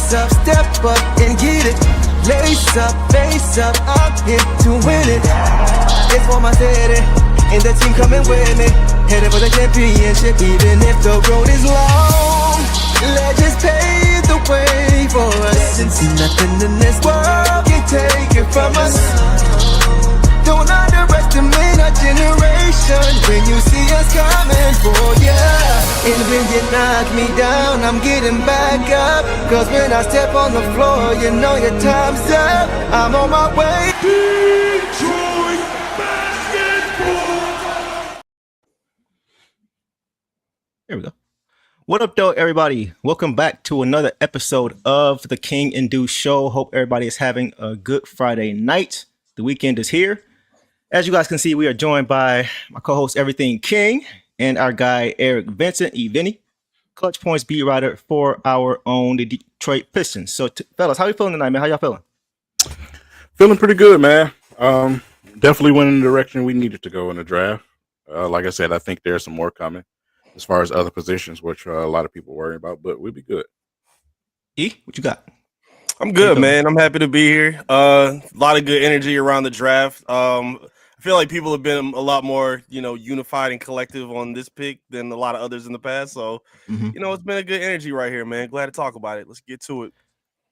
Face up, step up and get it. Lace up, face up, I'm here to win it. It's for my city, and the team coming with me. Headed for the championship, even if the road is long. Legends pave the way for us. And see nothing in this world can take it from us. Don't underestimate our generation when you see us coming for ya. And when you knock me down, I'm getting back up. Cause when I step on the floor, you know your time's up. I'm on my way. Detroit basketball. Here we go. What up, though, everybody? Welcome back to another episode of the King and Deuce Show. Hope everybody is having a good Friday night. The weekend is here. As you guys can see, we are joined by my co-host, Everything King, and our guy, Eric Vincent, Ivey, Clutch Points beat writer for our own the Detroit Pistons. So, fellas, how you feeling tonight, man? How y'all feeling? Feeling pretty good, man. Definitely went in the direction we needed to go in the draft. Like I said, I think there's some more coming as far as other positions, which a lot of people worry about, but we'll be good. E, what you got? I'm good, man. I'm happy to be here. A lot of good energy around the draft. I feel like people have been a lot more, unified and collective on this pick than a lot of others in the past. So, it's been a good energy right here, man. Glad to talk about it. Let's get to it.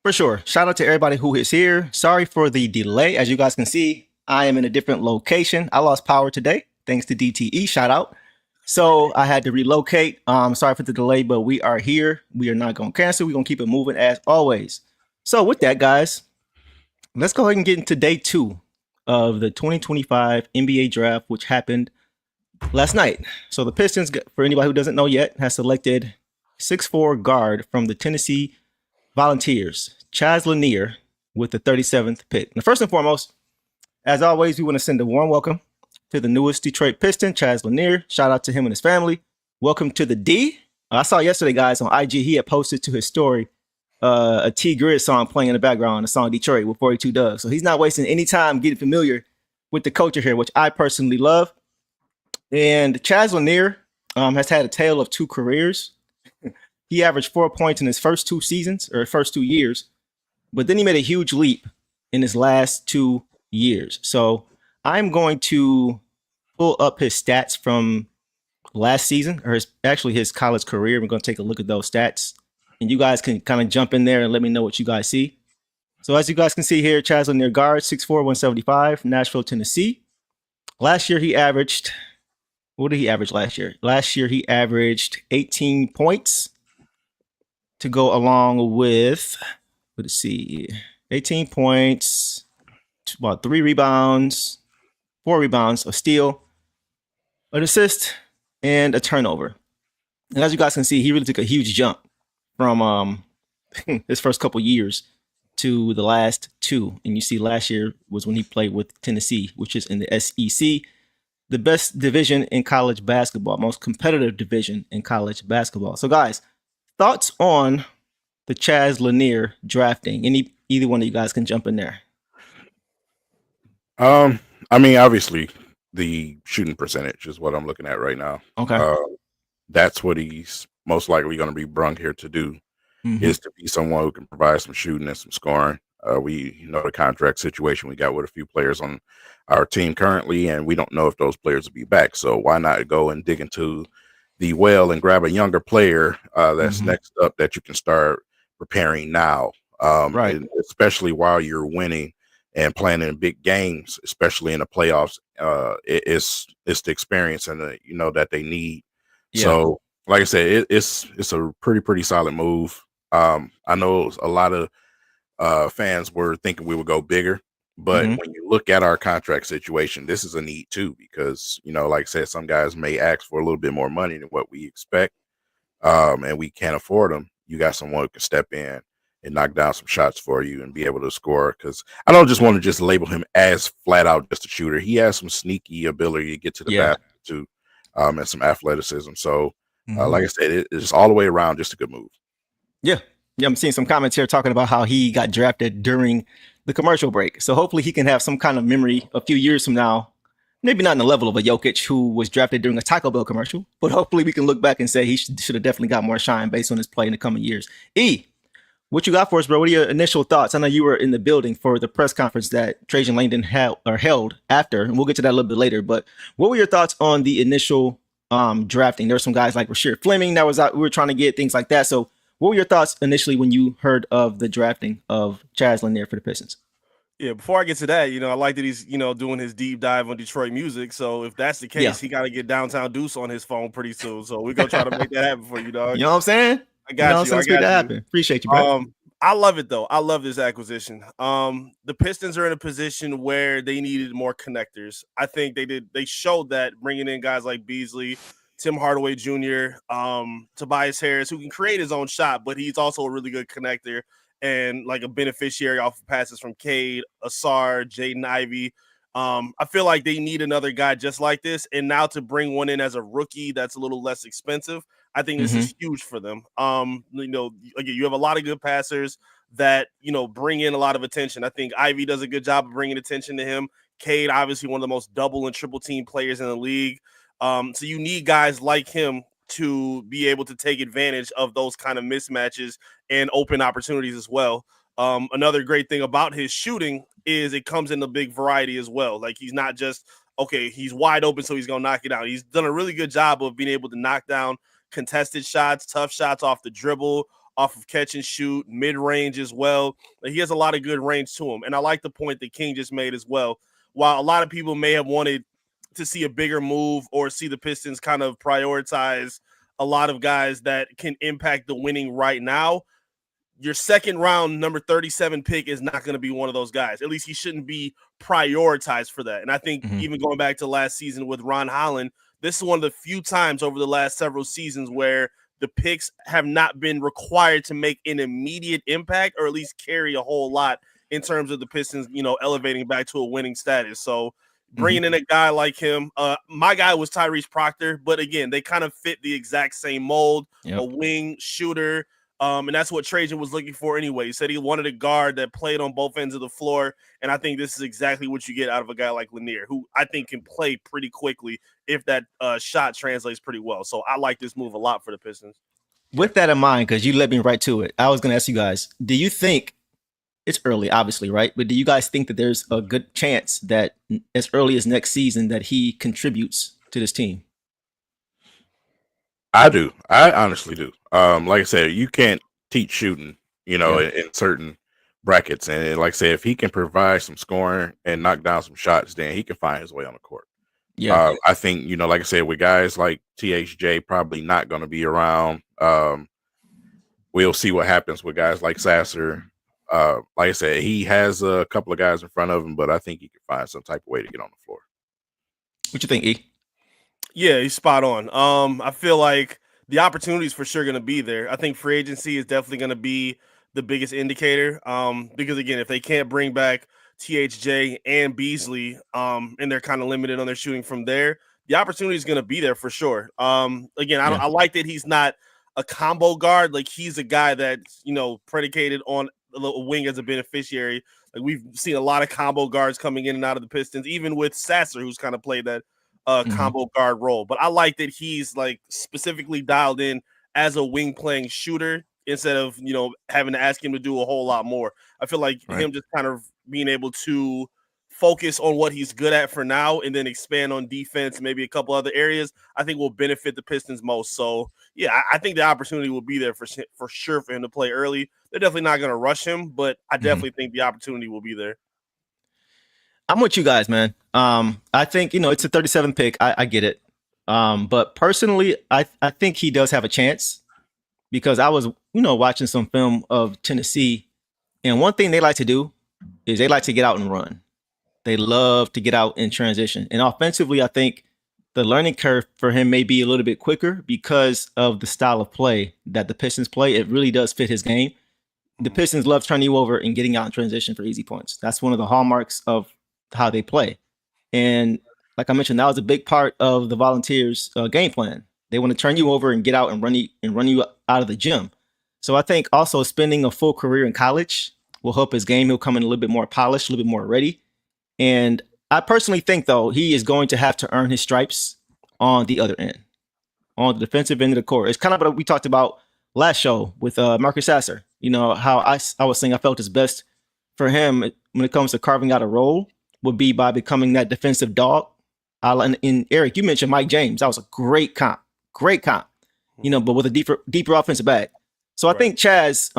For sure. Shout out to everybody who is here. Sorry for the delay. As you guys can see, I am in a different location. I lost power today, thanks to DTE. Shout out. So I had to relocate. Sorry for the delay, but we are here. We are not going to cancel. We're going to keep it moving as always. So with that, guys, let's go ahead and get into day 2 of the 2025 NBA draft, which happened last night. So the Pistons, for anybody who doesn't know yet, has selected 6'4" guard from the Tennessee Volunteers, Chaz Lanier, with the 37th pick. Now, first and foremost, as always, we want to send a warm welcome to the newest Detroit Piston, Chaz Lanier. Shout out to him and his family. Welcome to the D. I saw yesterday, guys, on IG, he had posted to his story a T-Grid song playing in the background, the song Detroit with 42 Doug. So he's not wasting any time getting familiar with the culture here, which I personally love. And Chaz Lanier has had a tale of 2 careers. He averaged 4 points in his first 2 seasons, or first 2 years, but then he made a huge leap in his last 2 years. So I'm going to pull up his stats from last season, or his college career. We're going to take a look at those stats. And you guys can kind of jump in there and let me know what you guys see. So as you guys can see here, Chaz Lanier guard, 6'4", 175, Nashville, Tennessee. Last year he averaged, what did he average last year? Last year he averaged 18 points to go along with, let's see, 18 points, about 3 rebounds, 4 rebounds, a steal, an assist, and a turnover. And as you guys can see, he really took a huge jump from his first couple years to the last 2. And you see last year was when he played with Tennessee, which is in the SEC, the best division in college basketball, most competitive division in college basketball. So guys, thoughts on the Chaz Lanier drafting? Either one of you guys can jump in there. I mean, obviously the shooting percentage is what I'm looking at right now. Okay. That's what he's most likely going to be brung here to do, is to be someone who can provide some shooting and some scoring. We know the contract situation we got with a few players on our team currently, and we don't know if those players will be back. So why not go and dig into the well and grab a younger player that's next up that you can start preparing now, right? Especially while you're winning and playing in big games, especially in the playoffs. It's the experience and that they need. Yeah. So, like I said, it's a pretty solid move. I know a lot of fans were thinking we would go bigger, but when you look at our contract situation, this is a need too, because like I said, some guys may ask for a little bit more money than what we expect, and we can't afford them. You got someone who can step in and knock down some shots for you and be able to score. Because I don't just want to just label him as flat out just a shooter. He has some sneaky ability to get to the basket too, and some athleticism. So. Like I said, it's all the way around just a good move. Yeah, I'm seeing some comments here talking about how he got drafted during the commercial break. So hopefully he can have some kind of memory a few years from now. Maybe not in the level of a Jokic who was drafted during a Taco Bell commercial, but hopefully we can look back and say he should have definitely got more shine based on his play in the coming years. E, What you got for us, bro? What are your initial thoughts? I know you were in the building for the press conference that Trajan Langdon held after, and we'll get to that a little bit later. But what were your thoughts on the initial drafting? There were some guys like Rasheed Fleming that was out. We were trying to get things like that. So what were your thoughts initially when you heard of the drafting of Chaz Lanier for the Pistons? Yeah, before I get to that, I like that he's, doing his deep dive on Detroit music. So if that's the case, he got to get Downtown Deuce on his phone pretty soon. So we're going to try to make that happen for you, dog. You know what I'm saying? I got you. It's good to happen. Appreciate you, bro. I love it, though. I love this acquisition. The Pistons are in a position where they needed more connectors. I think they showed that bringing in guys like Beasley, Tim Hardaway Jr., Tobias Harris, who can create his own shot, but he's also a really good connector and like a beneficiary off of passes from Cade, Ausar, Jaden, Ivey. I feel like they need another guy just like this. And now to bring one in as a rookie that's a little less expensive, I think this is huge for them. Again, you have a lot of good passers that, bring in a lot of attention. I think Ivey does a good job of bringing attention to him. Cade, obviously one of the most double and triple team players in the league. So you need guys like him to be able to take advantage of those kind of mismatches and open opportunities as well. Another great thing about his shooting is it comes in a big variety as well. Like he's not just, okay, he's wide open, so he's going to knock it out. He's done a really good job of being able to knock down contested shots, tough shots off the dribble, off of catch and shoot, mid-range as well. Like he has a lot of good range to him. And I like the point that King just made as well. While a lot of people may have wanted to see a bigger move or see the Pistons kind of prioritize a lot of guys that can impact the winning right now, your second round number 37 pick is not going to be one of those guys. At least he shouldn't be prioritized for that. And I think even going back to last season with Ron Holland, this is one of the few times over the last several seasons where the picks have not been required to make an immediate impact or at least carry a whole lot in terms of the Pistons, elevating back to a winning status. So bringing in a guy like him, my guy was Tyrese Proctor, but again, they kind of fit the exact same mold, a wing shooter. And that's what Trajan was looking for anyway. He said he wanted a guard that played on both ends of the floor. And I think this is exactly what you get out of a guy like Lanier, who I think can play pretty quickly if that shot translates pretty well. So I like this move a lot for the Pistons. With that in mind, because you led me right to it, I was going to ask you guys, do you think it's early, obviously, right? But do you guys think that there's a good chance that as early as next season that he contributes to this team? I do. I honestly do. Like I said, you can't teach shooting, in certain brackets. And like I said, if he can provide some scoring and knock down some shots, then he can find his way on the court. Yeah. I think, like I said, with guys like THJ probably not going to be around. We'll see what happens with guys like Sasser. Like I said, he has a couple of guys in front of him, but I think he can find some type of way to get on the floor. What you think, E? Yeah, he's spot on. I feel like the opportunity is for sure going to be there. I think free agency is definitely going to be the biggest indicator. Because again, if they can't bring back THJ and Beasley, and they're kind of limited on their shooting from there, the opportunity is going to be there for sure. Again, I like that he's not a combo guard. Like he's a guy that's, predicated on a wing as a beneficiary. Like we've seen a lot of combo guards coming in and out of the Pistons, even with Sasser, who's kind of played that combo guard role. But I like that he's like specifically dialed in as a wing playing shooter instead of, having to ask him to do a whole lot more. I feel like him just kind of being able to focus on what he's good at for now and then expand on defense, maybe a couple other areas, I think will benefit the Pistons most. So yeah, I think the opportunity will be there for sure for him to play early. They're definitely not going to rush him, but I definitely think the opportunity will be there. I'm with you guys, man. I think, it's a 37 pick. I get it. But personally, I think he does have a chance because I was, watching some film of Tennessee. And one thing they like to do is they like to get out and run. They love to get out in transition. And offensively, I think the learning curve for him may be a little bit quicker because of the style of play that the Pistons play. It really does fit his game. The Pistons love turning you over and getting out in transition for easy points. That's one of the hallmarks of how they play. And like I mentioned, that was a big part of the Volunteers' game plan. They want to turn you over and get out and run you out of the gym. So I think also spending a full career in college will help his game. He'll come in a little bit more polished, a little bit more ready. And I personally think, though, he is going to have to earn his stripes on the other end, on the defensive end of the court. It's kind of what we talked about last show with Marcus Sasser. You know, how I was saying I felt is best for him when it comes to carving out a role would be by becoming that defensive dog. And Eric, you mentioned Mike James. That was a great comp. You know, but with a deeper offensive bag. So I think Chaz,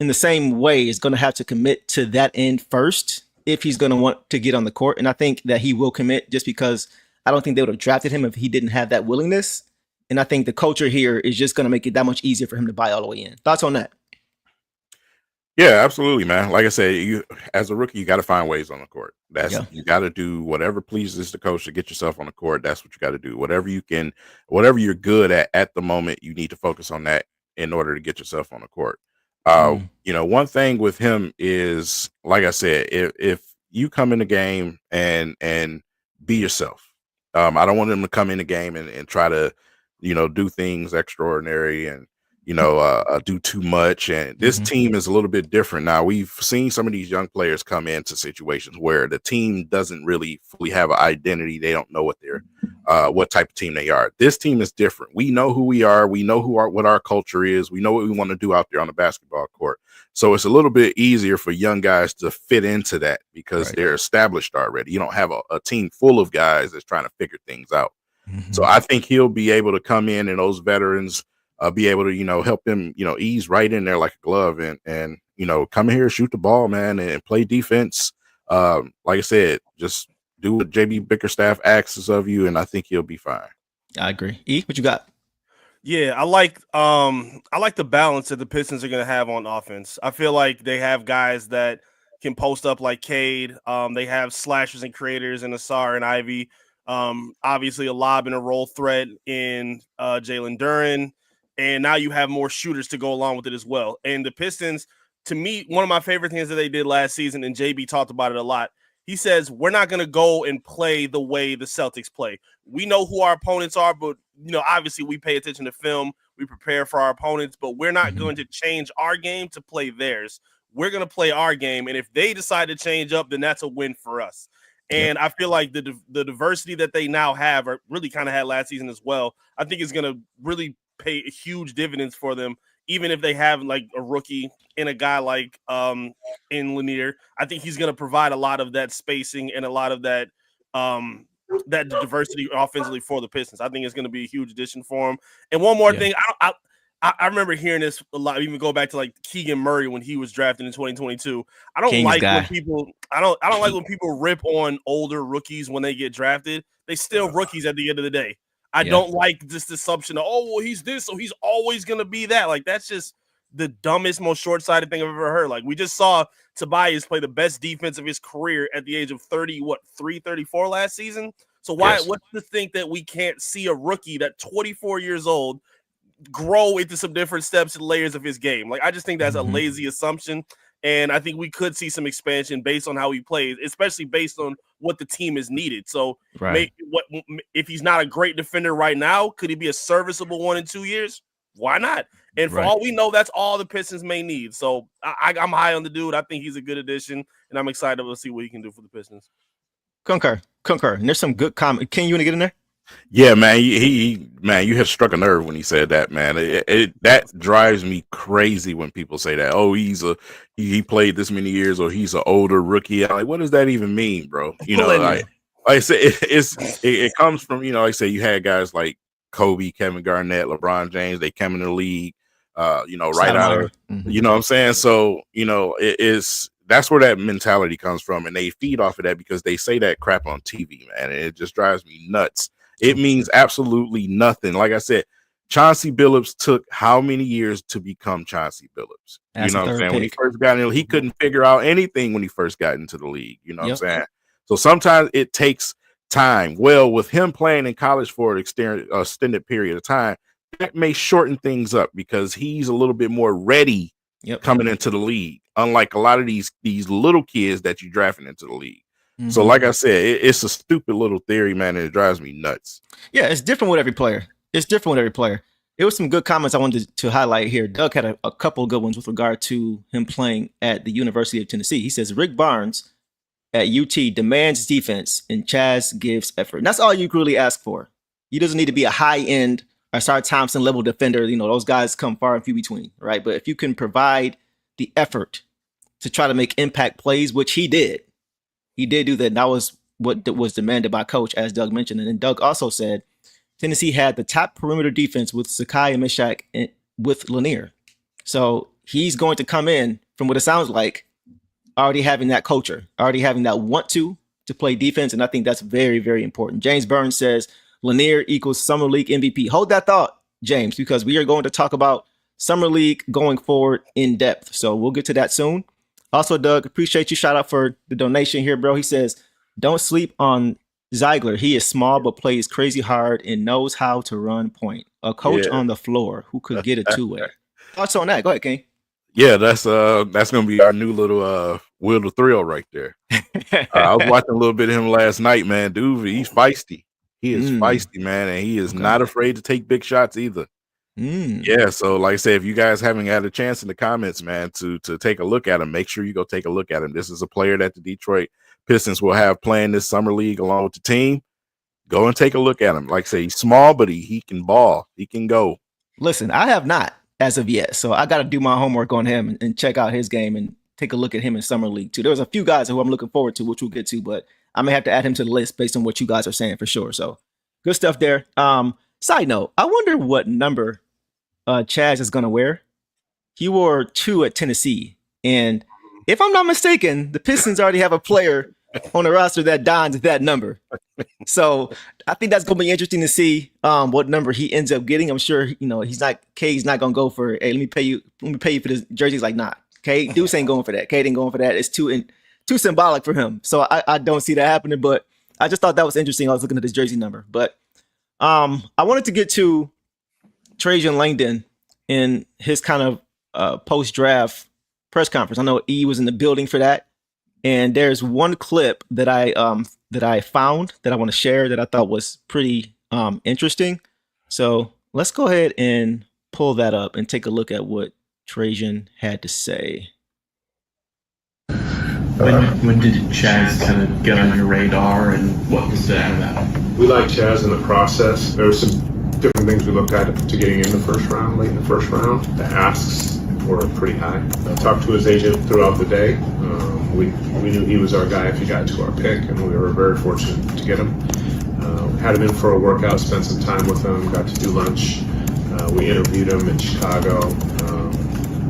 in the same way, is going to have to commit to that end first if he's going to want to get on the court. And I think that he will commit just because I don't think they would have drafted him if he didn't have that willingness. And I think the culture here is just going to make it that much easier for him to buy all the way in. Thoughts on that? Yeah, absolutely, man. Like I said, you as a rookie, you got to find ways on the court. You got to do whatever pleases the coach to get yourself on the court. That's what you got to do. Whatever you're good at the moment, you need to focus on that in order to get yourself on the court. You know, one thing with him is, like I said, if you come in the game and be yourself, I don't want him to come in the game and try to, you know, do things extraordinary and, you know, do too much. And this team is a little bit different. Now, we've seen some of these young players come into situations where the team doesn't really fully have an identity. They don't know what type of team they are. This team is different. We know who we are. We know what our culture is. We know what we want to do out there on the basketball court. So it's a little bit easier for young guys to fit into that because they're established already. You don't have a team full of guys that's trying to figure things out. So I think he'll be able to come in and those veterans be able to, you know, help them, you know, ease right in there like a glove and you know, come here, shoot the ball, man, and play defense. Like I said, just do what JB Bickerstaff asks of you, and I think he'll be fine. I agree. E, what you got? Yeah, I like the balance that the Pistons are going to have on offense. I feel like they have guys that can post up like Cade. They have slashers and creators in Ausar and Ivey. Obviously a lob and a roll threat in Jalen Duren. And now you have more shooters to go along with it as well. And the Pistons, to me, one of my favorite things that they did last season, and JB talked about it a lot, he says, we're not going to go and play the way the Celtics play. We know who our opponents are, but, you know, obviously we pay attention to film. We prepare for our opponents, but we're not going to change our game to play theirs. We're going to play our game. And if they decide to change up, then that's a win for us. And I feel like the diversity that they now have, or really kind of had last season as well, I think is going to really pay huge dividends for them, even if they have like a rookie and a guy like in Lanier. I think he's going to provide a lot of that spacing and a lot of that that diversity offensively for the Pistons. I think it's going to be a huge addition for him. And one more thing, I remember hearing this a lot, even go back to like Keegan Murray when he was drafted in 2022. I don't like when people rip on older rookies when they get drafted. They still rookies at the end of the day. I don't like this assumption of, oh, well, he's this, so he's always going to be that. Like, that's just the dumbest, most short-sighted thing I've ever heard. Like, we just saw Tobias play the best defense of his career at the age of 34 last season. So what's to think that we can't see a rookie that 24 years old grow into some different steps and layers of his game? Like, I just think that's a lazy assumption. And I think we could see some expansion based on how he plays, especially based on what the team is needed. So if he's not a great defender right now, could he be a serviceable one in 2 years? Why not? And for all we know, that's all the Pistons may need. So I'm high on the dude. I think he's a good addition, and I'm excited to see what he can do for the Pistons. Concur. And there's some good comment. Can you want to get in there? Yeah, man, you have struck a nerve when he said that, man. That drives me crazy when people say that. Oh, he played this many years, or he's an older rookie. I'm like, what does that even mean, bro? You know, like I said, it comes from, you know, like I say, you had guys like Kobe, Kevin Garnett, LeBron James. They came in the league, you know, right out of, you know what I'm saying? So, you know, that's where that mentality comes from, and they feed off of that because they say that crap on TV, man, and it just drives me nuts. It means absolutely nothing. Like I said, Chauncey Billups took how many years to become Chauncey Billups? You know what I'm saying? When he first got in, he couldn't figure out anything when he first got into the league. You know what I'm saying? So sometimes it takes time. Well, with him playing in college for an extended period of time, that may shorten things up because he's a little bit more ready coming into the league, unlike a lot of these little kids that you drafting into the league. So like I said, it's a stupid little theory, man, and it drives me nuts. Yeah, it's different with every player. There was some good comments I wanted to highlight here. Doug had a couple of good ones with regard to him playing at the University of Tennessee. He says, Rick Barnes at UT demands defense and Chaz gives effort. And that's all you really ask for. He doesn't need to be a high-end Thompson level defender, those guys come far and few between, right? But if you can provide the effort to try to make impact plays, which he did do that. And that was what was demanded by coach, as Doug mentioned. And then Doug also said Tennessee had the top perimeter defense with Sakai and Mishak and with Lanier. So he's going to come in, from what it sounds like, already having that culture, already having that want to play defense. And I think that's very, very important. James Burns says Lanier equals Summer League MVP. Hold that thought, James, because we are going to talk about Summer League going forward in depth. So we'll get to that soon. Also, Doug, appreciate you. Shout out for the donation here, bro. He says, don't sleep on Ziegler. He is small, but plays crazy hard and knows how to run point. A coach on the floor who could get it two-way. Thoughts on that? Go ahead, King. Yeah, that's gonna be our new little Wheel of Thrill right there. I was watching a little bit of him last night, man. Dude, he's feisty. He is feisty, man, and he is not afraid to take big shots either. Yeah, so like I said, if you guys haven't had a chance in the comments, man, to take a look at him, make sure you go take a look at him. This is a player that the Detroit Pistons will have playing this summer league along with the team. Go and take a look at him. Like I say, he's small, but he can ball. He can go. Listen, I have not as of yet, so I got to do my homework on him and check out his game and take a look at him in summer league too. There's a few guys who I'm looking forward to, which we'll get to, but I may have to add him to the list based on what you guys are saying for sure. So good stuff there. Side note, I wonder what number Chaz is going to wear. He wore 2 at Tennessee. And if I'm not mistaken, the Pistons already have a player on the roster that dons that number. So I think that's going to be interesting to see what number he ends up getting. I'm sure, he's not going to go for, hey, let me pay you for this jersey. He's like, nah, Deuce ain't going for that. Cade ain't going for that. It's too symbolic for him. So I don't see that happening, but I just thought that was interesting. I was looking at this jersey number, but I wanted to get to Tayshaun Langdon in his kind of post-draft press conference. I know E was in the building for that, and there's one clip that I found that I want to share that I thought was pretty interesting. So let's go ahead and pull that up and take a look at what Tayshaun had to say. When did Chaz kind of get on your radar, and what was that about? We like Chaz in the process. There were some different things we looked at to getting in the first round, late in the first round. The asks were pretty high. I talked to his agent throughout the day. We knew he was our guy if he got to our pick, and we were very fortunate to get him. Had him in for a workout, spent some time with him, got to do lunch. We interviewed him in Chicago,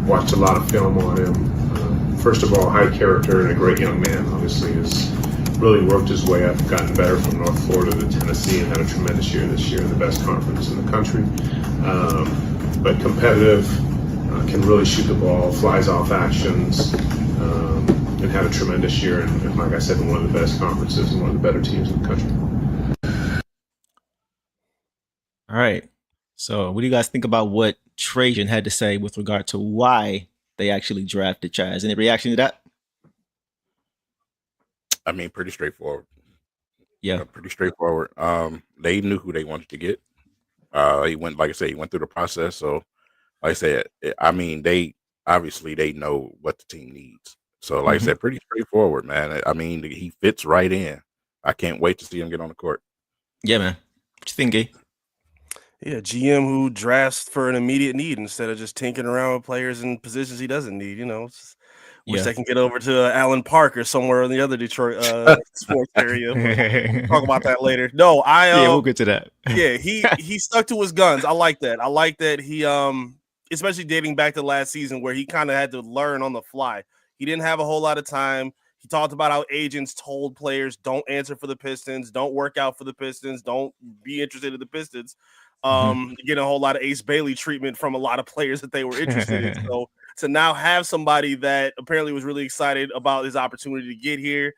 watched a lot of film on him. First of all, high character and a great young man. Obviously, has really worked his way up, gotten better from North Florida to Tennessee, and had a tremendous year this year in the best conference in the country. But competitive, can really shoot the ball, flies off actions, and had a tremendous year. And like I said, in one of the best conferences and one of the better teams in the country. All right. So what do you guys think about what Tayshaun had to say with regard to why they actually drafted Chaz? Any reaction to that? I mean, pretty straightforward. Yeah, pretty straightforward. They knew who they wanted to get. He went, like I said, he went through the process. So, like I said, I mean, they know what the team needs. So, like I said, pretty straightforward, man. I mean, he fits right in. I can't wait to see him get on the court. Yeah, man. What you think, Gay? Yeah, GM who drafts for an immediate need instead of just tinkering around with players in positions he doesn't need. Wish they can get over to Allen Park or somewhere in the other Detroit sports area. We'll talk about that later. No, we'll get to that. Yeah, he stuck to his guns. I like that. I like that he especially dating back to last season where he kind of had to learn on the fly. He didn't have a whole lot of time. He talked about how agents told players don't answer for the Pistons, don't work out for the Pistons, don't be interested in the Pistons. Getting a whole lot of Ace Bailey treatment from a lot of players that they were interested in. So to now have somebody that apparently was really excited about his opportunity to get here,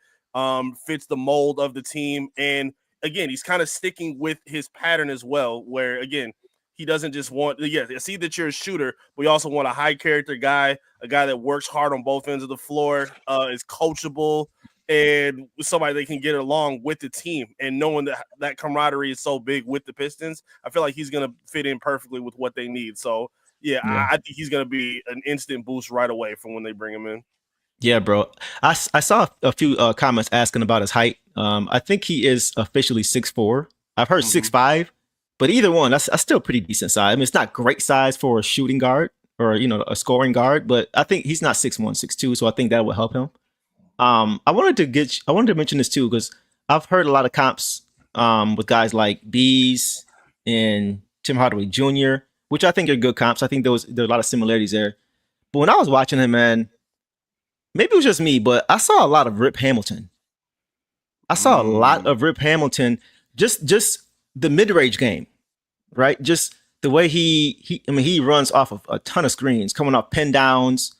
fits the mold of the team. And again, he's kind of sticking with his pattern as well, where again, he doesn't just want, I see that you're a shooter, but we also want a high character guy, a guy that works hard on both ends of the floor, is coachable, and somebody that can get along with the team. And knowing that camaraderie is so big with the Pistons, I feel like he's going to fit in perfectly with what they need. So, I think he's going to be an instant boost right away from when they bring him in. Yeah, bro. I saw a few comments asking about his height. I think he is officially 6'4". I've heard 6'5", But either one, that's still pretty decent size. I mean, it's not great size for a shooting guard or, a scoring guard, but I think he's not 6'1", 6'2", so I think that will help him. I wanted to mention this too, because I've heard a lot of comps with guys like Bees and Tim Hardaway Jr., which I think are good comps. I think there are a lot of similarities there. But when I was watching him, man, maybe it was just me, but I saw a lot of Rip Hamilton. Just the mid-range game, right? Just the way he runs off of a ton of screens, coming off pin downs.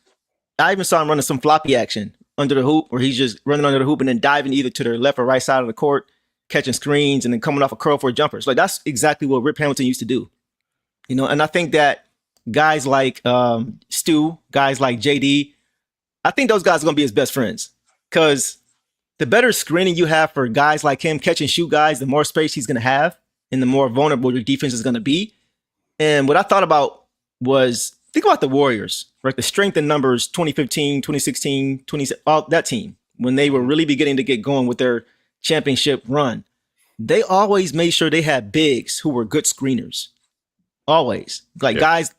I even saw him running some floppy action under the hoop, where he's just running under the hoop and then diving either to the left or right side of the court, catching screens, and then coming off a curl for jumpers. Like, that's exactly what Rip Hamilton used to do. And I think that guys like Stu, guys like JD, I think those guys are going to be his best friends, because the better screening you have for guys like him, catch and shoot guys, the more space he's going to have and the more vulnerable your defense is going to be. And what I thought about was, think about the Warriors, right? The strength in numbers 2015, 2016, that team, when they were really beginning to get going with their championship run. They always made sure they had bigs who were good screeners. Always. Like guys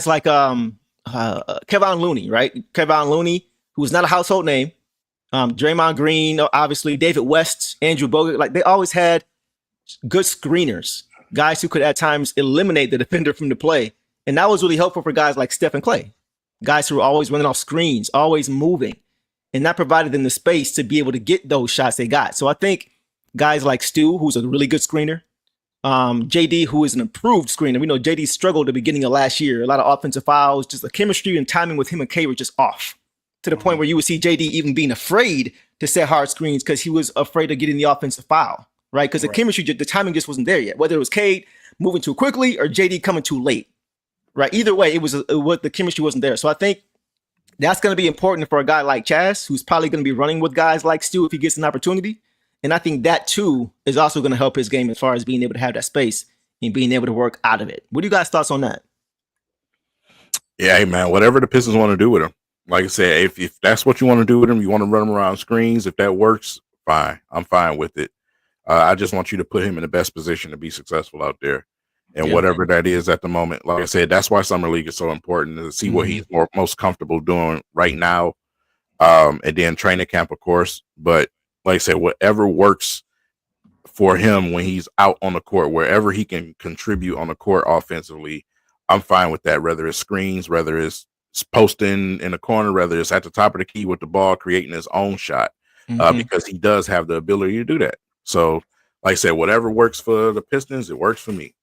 like Kevon Looney, right? Kevon Looney, who was not a household name. Draymond Green, obviously, David West, Andrew Bogut. Like, they always had good screeners, guys who could at times eliminate the defender from the play. And that was really helpful for guys like Steph and Clay, guys who were always running off screens, always moving. And that provided them the space to be able to get those shots they got. So I think guys like Stu, who's a really good screener, JD, who is an improved screener. We know JD struggled at the beginning of last year. A lot of offensive fouls, just the chemistry and timing with him and K were just off, to the point where you would see JD even being afraid to set hard screens because he was afraid of getting the offensive foul, right? Because the chemistry, the timing just wasn't there yet. Whether it was Cade moving too quickly or JD coming too late, right? Either way, the chemistry wasn't there. So I think that's going to be important for a guy like Chaz, who's probably going to be running with guys like Stu if he gets an opportunity. And I think that, too, is also going to help his game as far as being able to have that space and being able to work out of it. What do you guys' thoughts on that? Yeah, hey, man, whatever the Pistons want to do with him. Like I said, if that's what you want to do with him, you want to run him around screens, if that works, fine. I'm fine with it. I just want you to put him in the best position to be successful out there. And whatever that is at the moment, like I said, that's why Summer League is so important, to see what he's most comfortable doing right now. And then training camp, of course. But like I said, whatever works for him when he's out on the court, wherever he can contribute on the court offensively, I'm fine with that. Whether it's screens, whether it's posting in the corner, whether it's at the top of the key with the ball, creating his own shot, because he does have the ability to do that. So, like I said, whatever works for the Pistons, it works for me.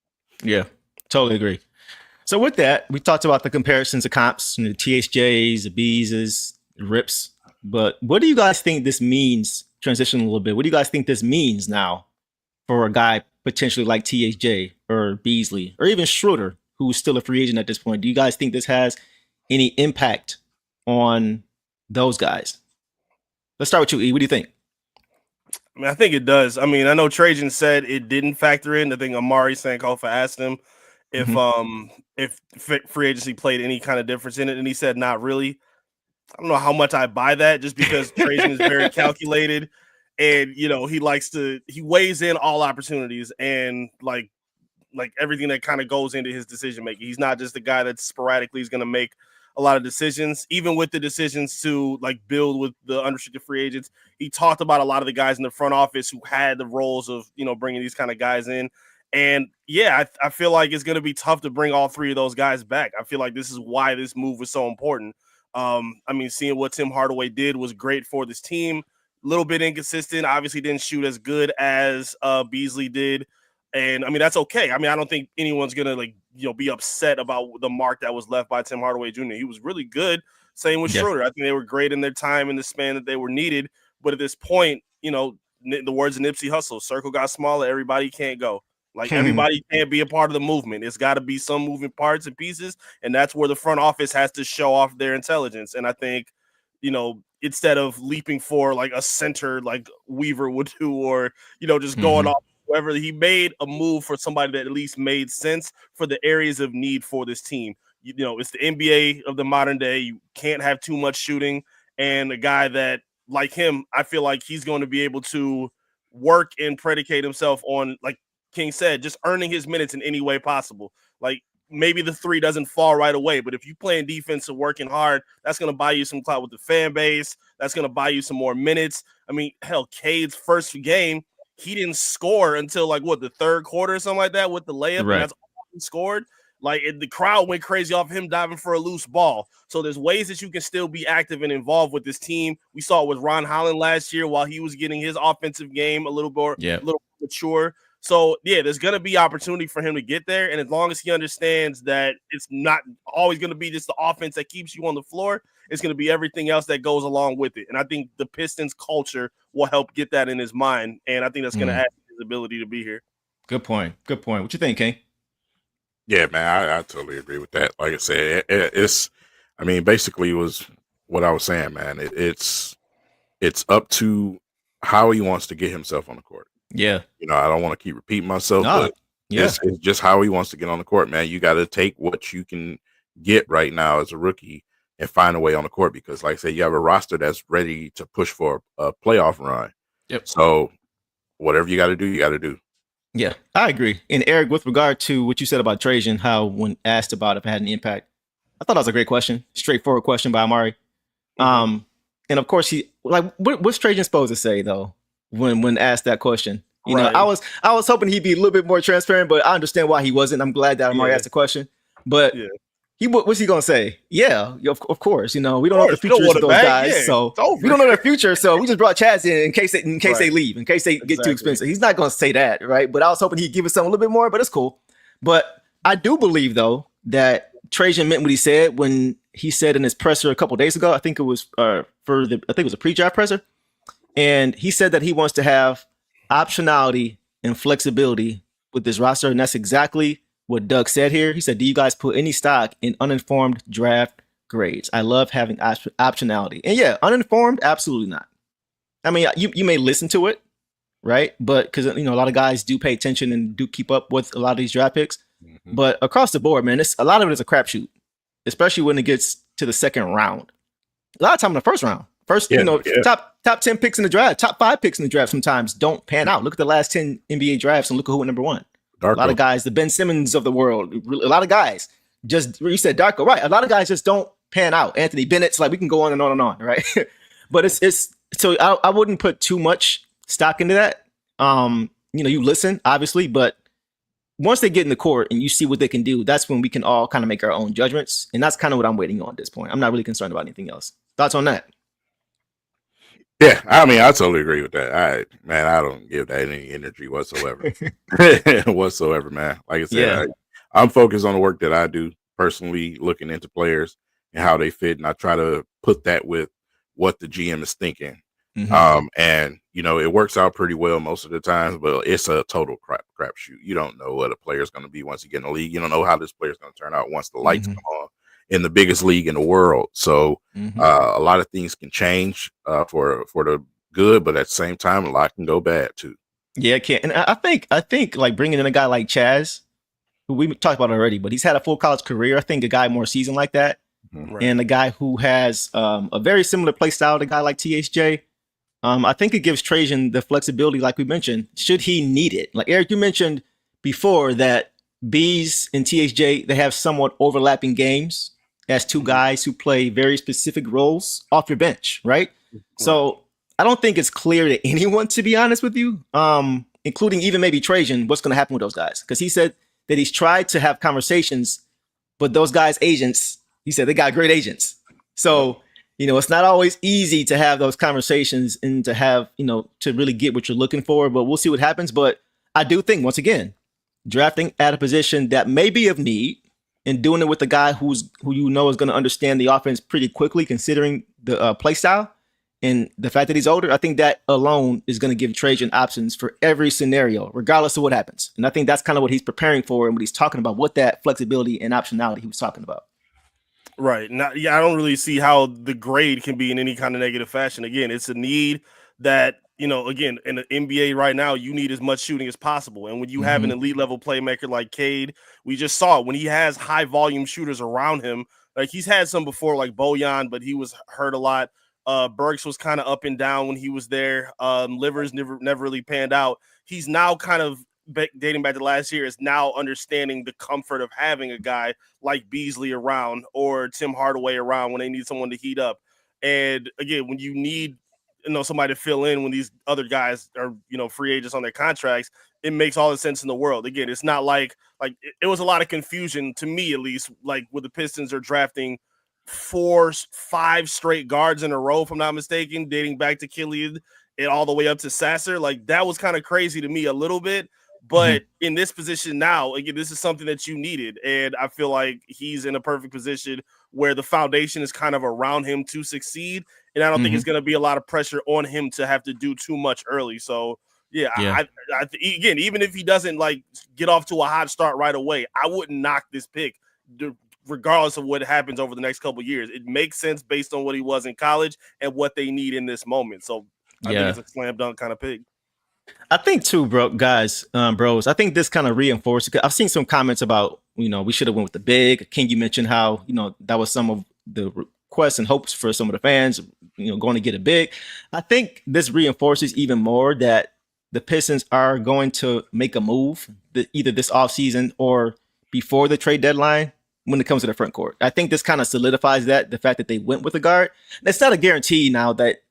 Yeah, totally agree. So with that, we talked about the comparisons of comps, the THJs, the Bees, the Rips. But what do you guys think this means? Transition a little bit. What do you guys think this means now for a guy potentially like THJ or Beasley or even Schroeder, who's still a free agent at this point? Do you guys think this has any impact on those guys? Let's start with you, E. What do you think? I mean, I think it does. I mean, I know Trajan said it didn't factor in. I think Amari Sankofa asked him if free agency played any kind of difference in it, and he said not really. I don't know how much I buy that, just because Trajan is very calculated, and he weighs in all opportunities and like everything that kind of goes into his decision making. He's not just the guy that sporadically is going to make a lot of decisions, even with the decisions to like build with the unrestricted free agents. He talked about a lot of the guys in the front office who had the roles of, bringing these kind of guys in. And yeah, I feel like it's going to be tough to bring all three of those guys back. I feel like this is why this move was so important. I mean, seeing what Tim Hardaway did was great for this team. A little bit inconsistent, obviously didn't shoot as good as Beasley did. And I mean, that's okay. I mean, I don't think anyone's going to be upset about the mark that was left by Tim Hardaway Jr. He was really good. Same with Schroeder. I think they were great in their time in the span that they were needed. But at this point, the words of Nipsey Hussle, circle got smaller, everybody can't go. Like, everybody can't be a part of the movement. It's got to be some moving parts and pieces, and that's where the front office has to show off their intelligence. And I think, instead of leaping for like a center like Weaver would do, or, just going off whoever, he made a move for somebody that at least made sense for the areas of need for this team. It's the NBA of the modern day. You can't have too much shooting, and a guy that, like him, I feel like he's going to be able to work and predicate himself on like King said, just earning his minutes in any way possible. Like, maybe the three doesn't fall right away, but if you playing defense and working hard, that's going to buy you some clout with the fan base. That's going to buy you some more minutes. I mean, hell, Cade's first game, he didn't score until like the third quarter or something like that with the layup. Right. And that's all he scored. Like, the crowd went crazy off him diving for a loose ball. So there's ways that you can still be active and involved with this team. We saw it with Ron Holland last year while he was getting his offensive game a little more mature. So, yeah, there's going to be opportunity for him to get there. And as long as he understands that it's not always going to be just the offense that keeps you on the floor, it's going to be everything else that goes along with it. And I think the Pistons culture will help get that in his mind. And I think that's going to add to his ability to be here. Good point. Good point. What you think, King? Yeah, man, I totally agree with that. Like I said, basically was what I was saying, man. It's up to how he wants to get himself on the court. Yeah. I don't want to keep repeating myself, but it's just how he wants to get on the court, man. You got to take what you can get right now as a rookie and find a way on the court because, like I said, you have a roster that's ready to push for a playoff run. Yep. So whatever you got to do, you got to do. Yeah, I agree. And Eric, with regard to what you said about Tayshaun, how when asked about if it had an impact, I thought that was a great question, straightforward question by Amari. And of course, what's Tayshaun supposed to say though when asked that question? You know, I was hoping he'd be a little bit more transparent, but I understand why he wasn't. I'm glad that Amari asked the question. But what's he gonna say? Yeah, of course. We don't know the futures of those guys, so we don't know their future. So we just brought Chaz in case they leave, in case they get too expensive. He's not gonna say that, right? But I was hoping he'd give us something a little bit more. But it's cool. But I do believe though that Tayshaun meant what he said when he said in his presser a couple days ago. I think it was a pre-draft presser, and he said that he wants to have optionality and flexibility with this roster, and that's exactly what Doug said here. He said, do you guys put any stock in uninformed draft grades? I love having optionality. And yeah, uninformed, absolutely not. I mean, you may listen to it, right? But because, a lot of guys do pay attention and do keep up with a lot of these draft picks. Mm-hmm. But across the board, man, a lot of it is a crapshoot, especially when it gets to the second round. A lot of time in the first round. Top 10 picks in the draft, top 5 picks in the draft sometimes don't pan out. Look at the last 10 NBA drafts and look at who went number 1. Darko. A lot of guys, the Ben Simmons of the world, a lot of guys just, you said Darko, right? A lot of guys just don't pan out. Anthony Bennett's, like, we can go on and on and on, right? But it's so I wouldn't put too much stock into that. You listen, obviously, but once they get in the court and you see what they can do, that's when we can all kind of make our own judgments. And that's kind of what I'm waiting on at this point. I'm not really concerned about anything else. Thoughts on that? Yeah, I mean, I totally agree with that. I don't give that any energy whatsoever. Whatsoever, man. Like I said, I'm focused on the work that I do personally, looking into players and how they fit, and I try to put that with what the GM is thinking. Mm-hmm. And it works out pretty well most of the times, but it's a total crapshoot. You don't know what a player's going to be once you get in the league. You don't know how this player's going to turn out once the lights come on in the biggest league in the world. So a lot of things can change for the good, but at the same time, a lot can go bad too. Yeah, it can. And I think like bringing in a guy like Chaz, who we talked about already, but he's had a full college career. I think a guy more seasoned like that, and a guy who has a very similar play style to a guy like THJ. I think it gives Tayshaun the flexibility, like we mentioned, should he need it. Like Eric, you mentioned before that Bees and THJ, they have somewhat overlapping games as two guys who play very specific roles off your bench, right? So I don't think it's clear to anyone, to be honest with you, including even maybe Tayshaun, what's going to happen with those guys. Because he said that he's tried to have conversations, but those guys' agents, he said they got great agents. So, it's not always easy to have those conversations and to have, to really get what you're looking for, but we'll see what happens. But I do think, once again, drafting at a position that may be of need and doing it with a guy who is going to understand the offense pretty quickly, considering the play style and the fact that he's older, I think that alone is going to give Tayshaun options for every scenario, regardless of what happens. And I think that's kind of what he's preparing for and what he's talking about, what that flexibility and optionality he was talking about. Right. Now, I don't really see how the grade can be in any kind of negative fashion. Again, it's a need that, again, in the NBA right now, you need as much shooting as possible. And when you have an elite level playmaker like Cade, we just saw it when he has high volume shooters around him. Like he's had some before, like Bojan, but he was hurt a lot. Burks was kind of up and down when he was there. Livers never really panned out. He's now kind of dating back to last year, is now understanding the comfort of having a guy like Beasley around or Tim Hardaway around when they need someone to heat up. And again, when you need somebody to fill in when these other guys are free agents on their contracts, it makes all the sense in the world. Again, it's not like it was a lot of confusion to me, at least, like with the Pistons are drafting 4-5 straight guards in a row, if I'm not mistaken, dating back to Killian and all the way up to Sasser. Like, that was kind of crazy to me a little bit. But in this position now, again, this is something that you needed. And I feel like he's in a perfect position where the foundation is kind of around him to succeed. And I don't think it's going to be a lot of pressure on him to have to do too much early. So, I again, even if he doesn't like get off to a hot start right away, I wouldn't knock this pick regardless of what happens over the next couple of years. It makes sense based on what he was in college and what they need in this moment. So I think it's a slam dunk kind of pick. I think too, bros, I think this kind of reinforces. I've seen some comments about, we should have went with the big. King, you mentioned how, that was some of the requests and hopes for some of the fans, going to get a big. I think this reinforces even more that the Pistons are going to make a move either this offseason or before the trade deadline when it comes to the front court. I think this kind of solidifies the fact that they went with a guard. That's not a guarantee now that,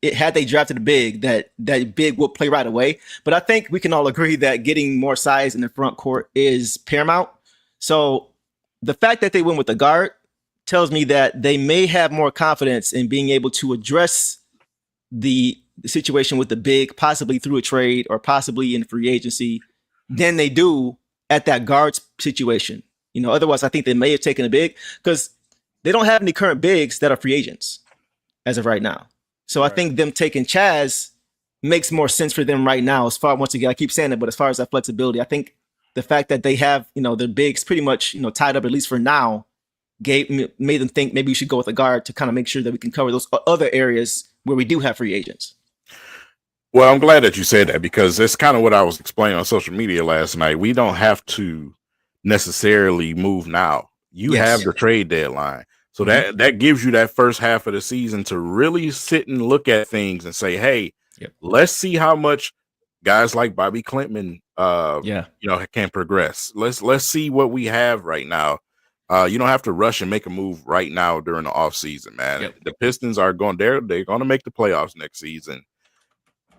had they drafted a big, that big will play right away. But I think we can all agree that getting more size in the front court is paramount. So the fact that they went with a guard tells me that they may have more confidence in being able to address the situation with the big, possibly through a trade or possibly in free agency, than they do at that guard situation. Otherwise, I think they may have taken a big because they don't have any current bigs that are free agents as of right now. So I think them taking Chaz makes more sense for them right now. As far, once again, I keep saying it, but as far as that flexibility, I think the fact that they have, their bigs pretty much, tied up, at least for now, made them think maybe we should go with a guard to kind of make sure that we can cover those other areas where we do have free agents. Well, I'm glad that you said that because that's kind of what I was explaining on social media last night. We don't have to necessarily move now. You have the trade deadline. So that gives you that first half of the season to really sit and look at things and say, hey, let's see how much guys like Bobby Clinton can progress. Let's see what we have right now. You don't have to rush and make a move right now during the offseason, man. The Pistons are they're going to make the playoffs next season.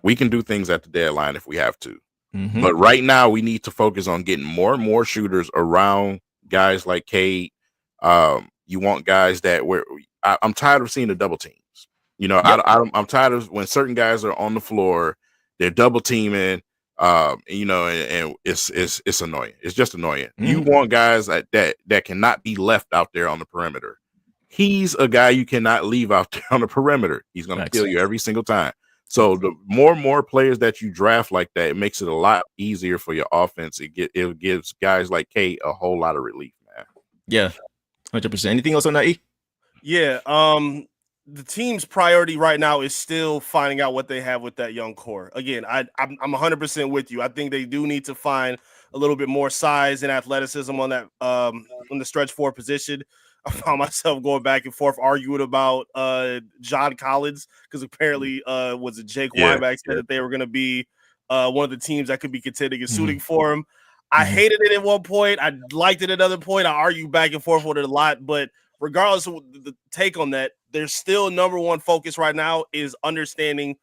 We can do things at the deadline if we have to. But right now we need to focus on getting more and more shooters around guys like Cade. You want guys that I'm tired of seeing the double teams. I'm tired of when certain guys are on the floor, they're double teaming. And it's annoying. It's just annoying. You want guys that cannot be left out there on the perimeter. He's a guy you cannot leave out there on the perimeter. He's going to kill you every single time. So the more and more players that you draft like that, it makes it a lot easier for your offense. It gives guys like Kate a whole lot of relief, man. Yeah, 100%. Anything else on that, E? Yeah. The team's priority right now is still finding out what they have with that young core. Again, I'm 100% with you. I think they do need to find a little bit more size and athleticism on that on the stretch four position. I found myself going back and forth arguing about John Collins because apparently was it Jake Weinbach said that they were going to be one of the teams that could be contending and suiting for him. I hated it at one point. I liked it at another point. I argued back and forth with it a lot, but regardless of the take on that, there's still number one focus right now is understanding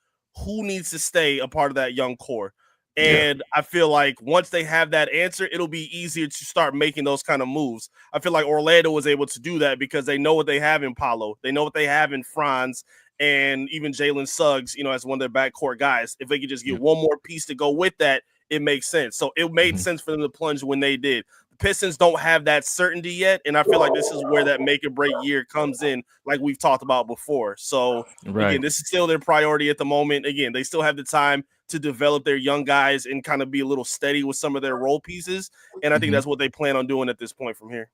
who needs to stay a part of that young core. And I feel like once they have that answer, it'll be easier to start making those kind of moves. I feel like Orlando was able to do that because they know what they have in Paolo. They know what they have in Franz and even Jalen Suggs, as one of their backcourt guys. If they could just get one more piece to go with that, it makes sense. So it made sense for them to plunge when they did. The Pistons don't have that certainty yet, and I feel like this is where that make or break year comes in, like we've talked about before. So again, this is still their priority at the moment. Again, they still have the time to develop their young guys and kind of be a little steady with some of their role pieces. And I think that's what they plan on doing at this point from here.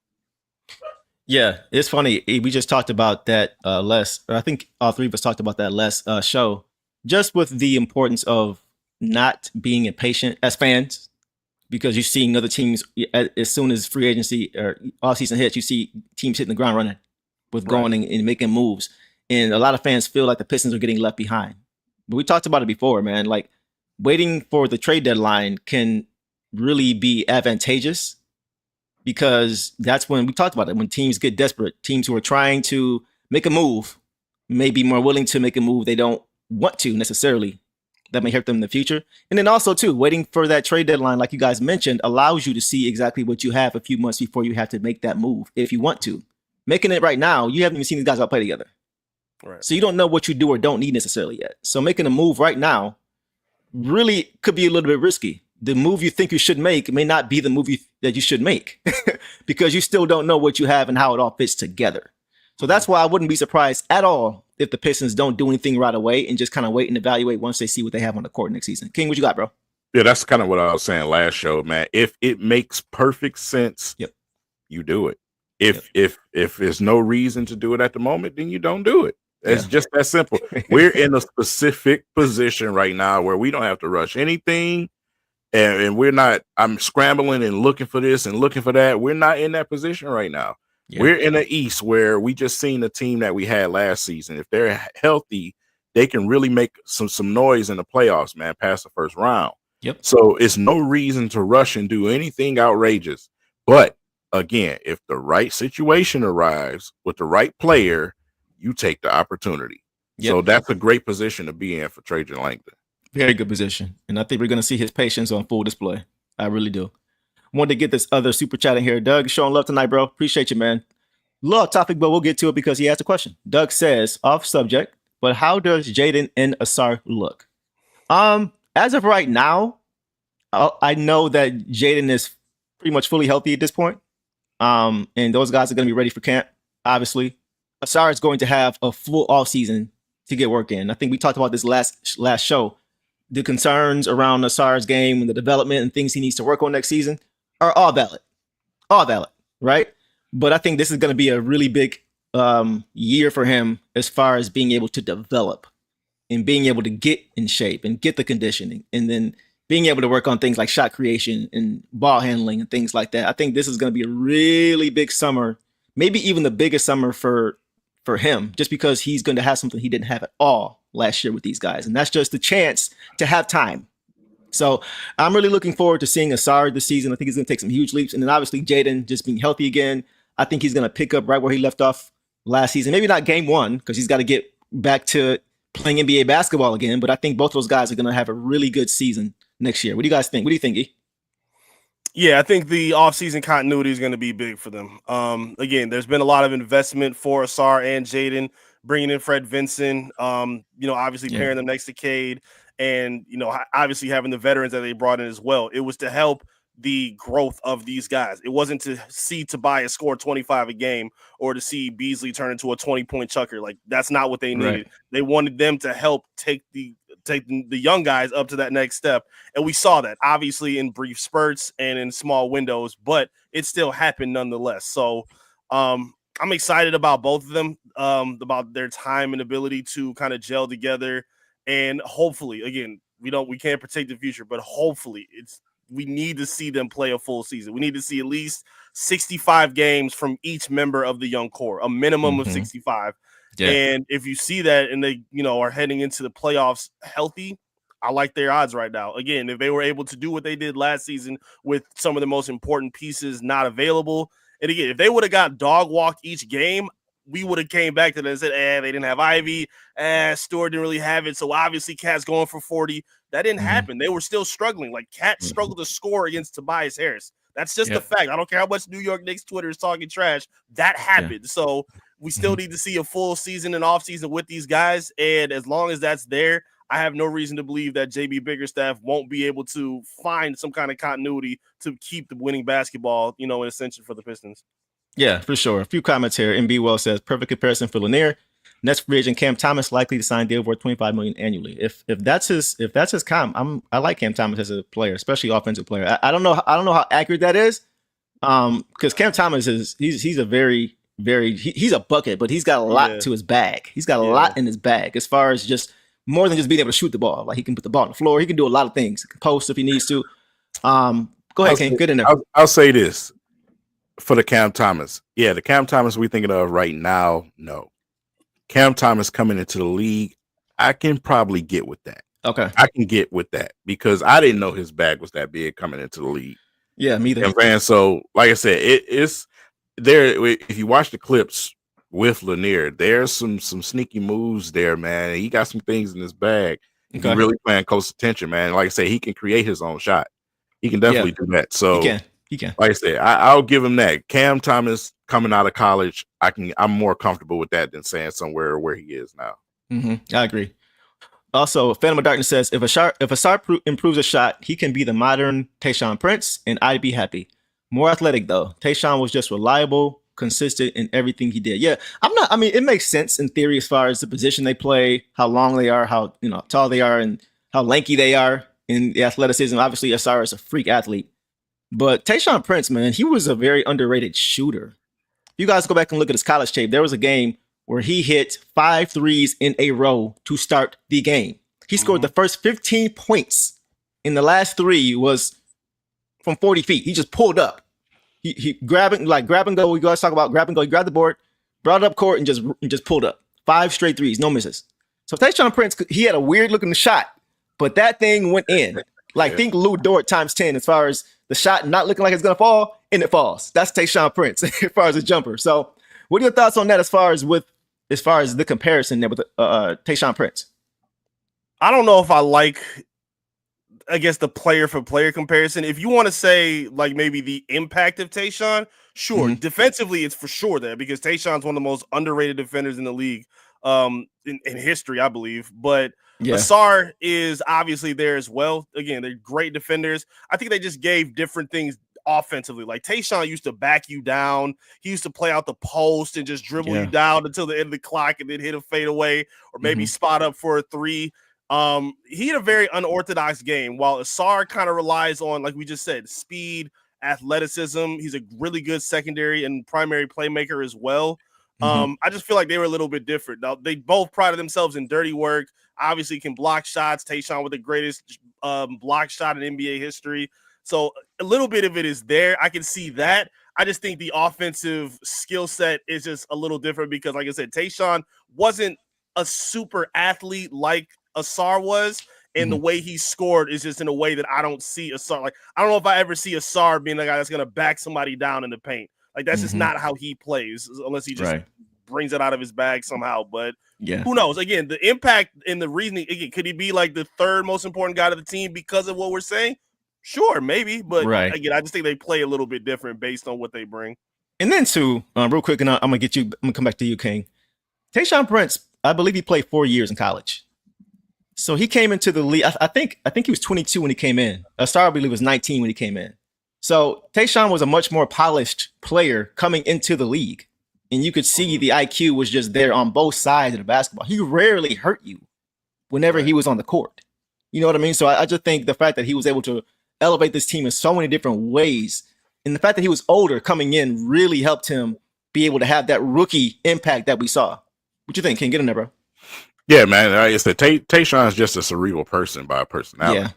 Yeah, it's funny. We just talked about that less. Or I think all three of us talked about that last show, just with the importance of not being impatient as fans, because you're seeing other teams as soon as free agency or all season hits, you see teams hitting the ground running with going and making moves. And a lot of fans feel like the Pistons are getting left behind. But we talked about it before, man. Like, waiting for the trade deadline can really be advantageous, because that's when we talked about it. When teams get desperate, teams who are trying to make a move may be more willing to make a move they don't want to necessarily. That may hurt them in the future. And then also, too, waiting for that trade deadline, like you guys mentioned, allows you to see exactly what you have a few months before you have to make that move if you want to. Making it right now, you haven't even seen these guys all play together. Right. So you don't know what you do or don't need necessarily yet. So making a move right now really could be a little bit risky. The move you think you should make may not be the move that you should make because you still don't know what you have and how it all fits together. So that's why I wouldn't be surprised at all if the Pistons don't do anything right away and just kind of wait and evaluate once they see what they have on the court next season. King, what you got, bro? Yeah, that's kind of what I was saying last show, man. If it makes perfect sense, Yep. you do it. If there's no reason to do it at the moment, then you don't do it. It's just that simple. We're in a specific position right now where we don't have to rush anything. And we're not, I'm scrambling and looking for this and looking for that. We're not in that position right now. Yeah. We're in the East where we just seen the team that we had last season. If they're healthy, they can really make some noise in the playoffs, man, past the first round. Yep. So it's no reason to rush and do anything outrageous. But again, if the right situation arrives with the right player, you take the opportunity. Yep. So that's a great position to be in for Trajan Langdon. Very good position. And I think we're going to see his patience on full display. I really do. Wanted to get this other super chat in here. Doug, showing love tonight, bro. Appreciate you, man. Little topic, but we'll get to it because he asked a question. Doug says, off subject, but how does Jaden and Ausar look? As of right now, I know that Jaden is pretty much fully healthy at this point. And those guys are going to be ready for camp, obviously. Ausar is going to have a full off season to get work in. I think we talked about this last show. The concerns around Ausar's game and the development and things he needs to work on next season are all valid, right? But I think this is going to be a really big year for him as far as being able to develop and being able to get in shape and get the conditioning and then being able to work on things like shot creation and ball handling and things like that. I think this is going to be a really big summer, maybe even the biggest summer for him, just because he's going to have something he didn't have at all last year with these guys. And that's just the chance to have time. So I'm really looking forward to seeing Ausar this season. I think he's going to take some huge leaps. And then obviously Jaden just being healthy again. I think he's going to pick up right where he left off last season. Maybe not game one because he's got to get back to playing NBA basketball again. But I think both those guys are going to have a really good season next year. What do you guys think? What do you think, E? Yeah, I think the offseason continuity is going to be big for them. Again, there's been a lot of investment for Ausar and Jaden, bringing in Fred Vincent, obviously pairing them next to Cade, and, obviously having the veterans that they brought in as well. It was to help the growth of these guys. It wasn't to see Tobias score 25 a game or to see Beasley turn into a 20-point chucker. Like, that's not what they needed. Right. They wanted them to help take the young guys up to that next step. And we saw that obviously in brief spurts and in small windows, but it still happened nonetheless. So I'm excited about both of them, about their time and ability to kind of gel together. And hopefully, again, we can't predict the future, but hopefully we need to see them play a full season. We need to see at least 65 games from each member of the young core, a minimum of 65. Yeah. And if you see that and they, are heading into the playoffs healthy, I like their odds right now. Again, if they were able to do what they did last season with some of the most important pieces not available, and again, if they would have got dog walked each game, we would have came back to them and said, they didn't have Ivey, Stewart didn't really have it, so obviously Cat's going for 40. That didn't happen. They were still struggling. Like, Cat struggled to score against Tobias Harris. That's just the fact. I don't care how much New York Knicks Twitter is talking trash. That happened. So we still need to see a full season and off season with these guys. And as long as that's there, I have no reason to believe that JB Bickerstaff won't be able to find some kind of continuity to keep the winning basketball, in ascension for the Pistons. Yeah, for sure. A few comments here. MB Well says, perfect comparison for Lanier. Nets free agent Cam Thomas likely to sign deal worth $25 million annually. If that's his comp, I like Cam Thomas as a player, especially offensive player. I don't know how accurate that is, because Cam Thomas he's a very he's a bucket, but he's got a lot to his bag. He's got a lot in his bag as far as just more than just being able to shoot the ball. Like, he can put the ball on the floor. He can do a lot of things. He can post if he needs to. Go ahead, King. Good in there. I'll say this for the Cam Thomas. Yeah, the Cam Thomas we thinking of right now, no. Cam Thomas coming into the league, I can probably get with that. Okay. I can get with that because I didn't know his bag was that big coming into the league. Yeah, me either. And so, like I said, it's there. If you watch the clips with Lanier, there's some sneaky moves there, man. He got some things in his bag. If you really paying close attention, man. Like I said, he can create his own shot. He can definitely do that. So he can. Like I said, I'll give him that. Cam Thomas coming out of college, I'm more comfortable with that than saying somewhere where he is now. I agree. Also, Phantom of Darkness says if Ausar improves a shot, he can be the modern Tayshaun Prince, and I'd be happy. More athletic though. Tayshaun was just reliable, consistent in everything he did. Yeah, I mean, it makes sense in theory as far as the position they play, how long they are, how tall they are, and how lanky they are in the athleticism. Obviously, Ausar is a freak athlete, but Tayshaun Prince, man, he was a very underrated shooter. If you guys go back and look at his college tape, there was a game where he hit 5 threes in a row to start the game. He scored the first 15 points, and the last 3 was from 40 feet. He just pulled up. He grab and go. We guys talk about grab and go. He grabbed the board, brought it up court, and just pulled up. 5 straight threes, no misses. So Tayshaun Prince, he had a weird looking shot, but that thing went in. Think Lou Dort times 10 as far as the shot not looking like it's gonna fall, and it falls. That's Tayshaun Prince as far as a jumper. So what are your thoughts on that as far as the comparison there with Tayshaun Prince? I don't know if I like, I guess, the player for player comparison. If you want to say like maybe the impact of Tayshaun, sure. Defensively, it's for sure there because Tayshaun's one of the most underrated defenders in the league in history, I believe. But Ausar is obviously there as well. Again, they're great defenders. I think they just gave different things offensively. Like Tayshaun used to back you down. He used to play out the post and just dribble you down until the end of the clock and then hit a fadeaway or maybe spot up for a 3. He had a very unorthodox game, while Ausar kind of relies on, like we just said, speed, athleticism. He's a really good secondary and primary playmaker as well. I just feel like they were a little bit different. Now, they both prided themselves in dirty work, obviously can block shots. Tayshaun with the greatest block shot in NBA history. So a little bit of it is there. I can see that. I just think the offensive skill set is just a little different because, like I said, Tayshaun wasn't a super athlete like Ausar was, and the way he scored is just in a way that I don't see Ausar. Like, I don't know if I ever see Ausar being the guy that's going to back somebody down in the paint. Like, that's just not how he plays, unless he just brings it out of his bag somehow. But who knows? Again, the impact and the reasoning, again, could he be like the 3rd most important guy to the team because of what we're saying? Sure, maybe. But again, I just think they play a little bit different based on what they bring. And then too, real quick, and I'm gonna come back to you, King. Tayshaun Prince, I believe he played 4 years in college. So he came into the league. I think he was 22 when he came in. Ausar, I believe, was 19 when he came in. So Tayshaun was a much more polished player coming into the league, and you could see the IQ was just there on both sides of the basketball. He rarely hurt you whenever he was on the court. You know what I mean? So I just think the fact that he was able to elevate this team in so many different ways, and the fact that he was older coming in really helped him be able to have that rookie impact that we saw. What you think? Can you get in there, bro? Yeah, man. Like I said, Tayshaun is just a cerebral person by personality.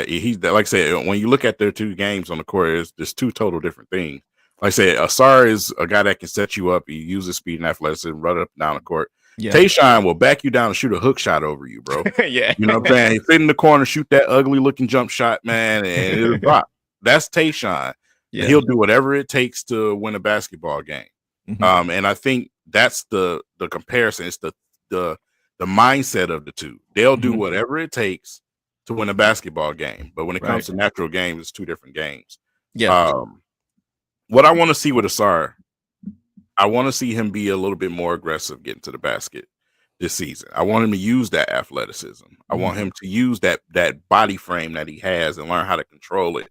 He's like I said, when you look at their 2 games on the court, it's just 2 total different things. Like I said, Ausar is a guy that can set you up. He uses speed and athleticism, run up and down the court. Tayshaun will back you down and shoot a hook shot over you, bro. You know what I'm saying? He fit in the corner, shoot that ugly looking jump shot, man, and it'll drop. That's Tayshaun. He'll do whatever it takes to win a basketball game. And I think that's the comparison. It's the mindset of the 2. They'll do whatever it takes to win a basketball game. But when it comes to natural games, it's 2 different games. What I want to see with Ausar, I want to see him be a little bit more aggressive getting to the basket this season. I want him to use that athleticism. I want him to use that body frame that he has and learn how to control it.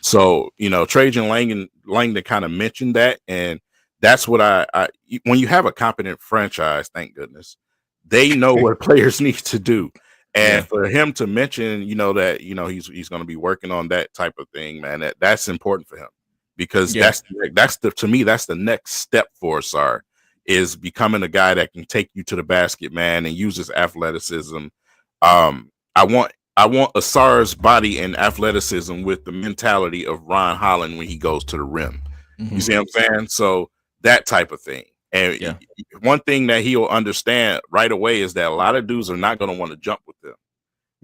So, Trajan Langdon kind of mentioned that, and that's what I when you have a competent franchise, thank goodness, they know what players need to do. And for him to mention, that, he's going to be working on that type of thing, man, that's important for him because that's to me, that's the next step for Ausar is becoming a guy that can take you to the basket, man, and use his athleticism. I want Ausar's body and athleticism with the mentality of Ron Holland when he goes to the rim. You see what I'm saying? So that type of thing. And one thing that he'll understand right away is that a lot of dudes are not going to want to jump with them.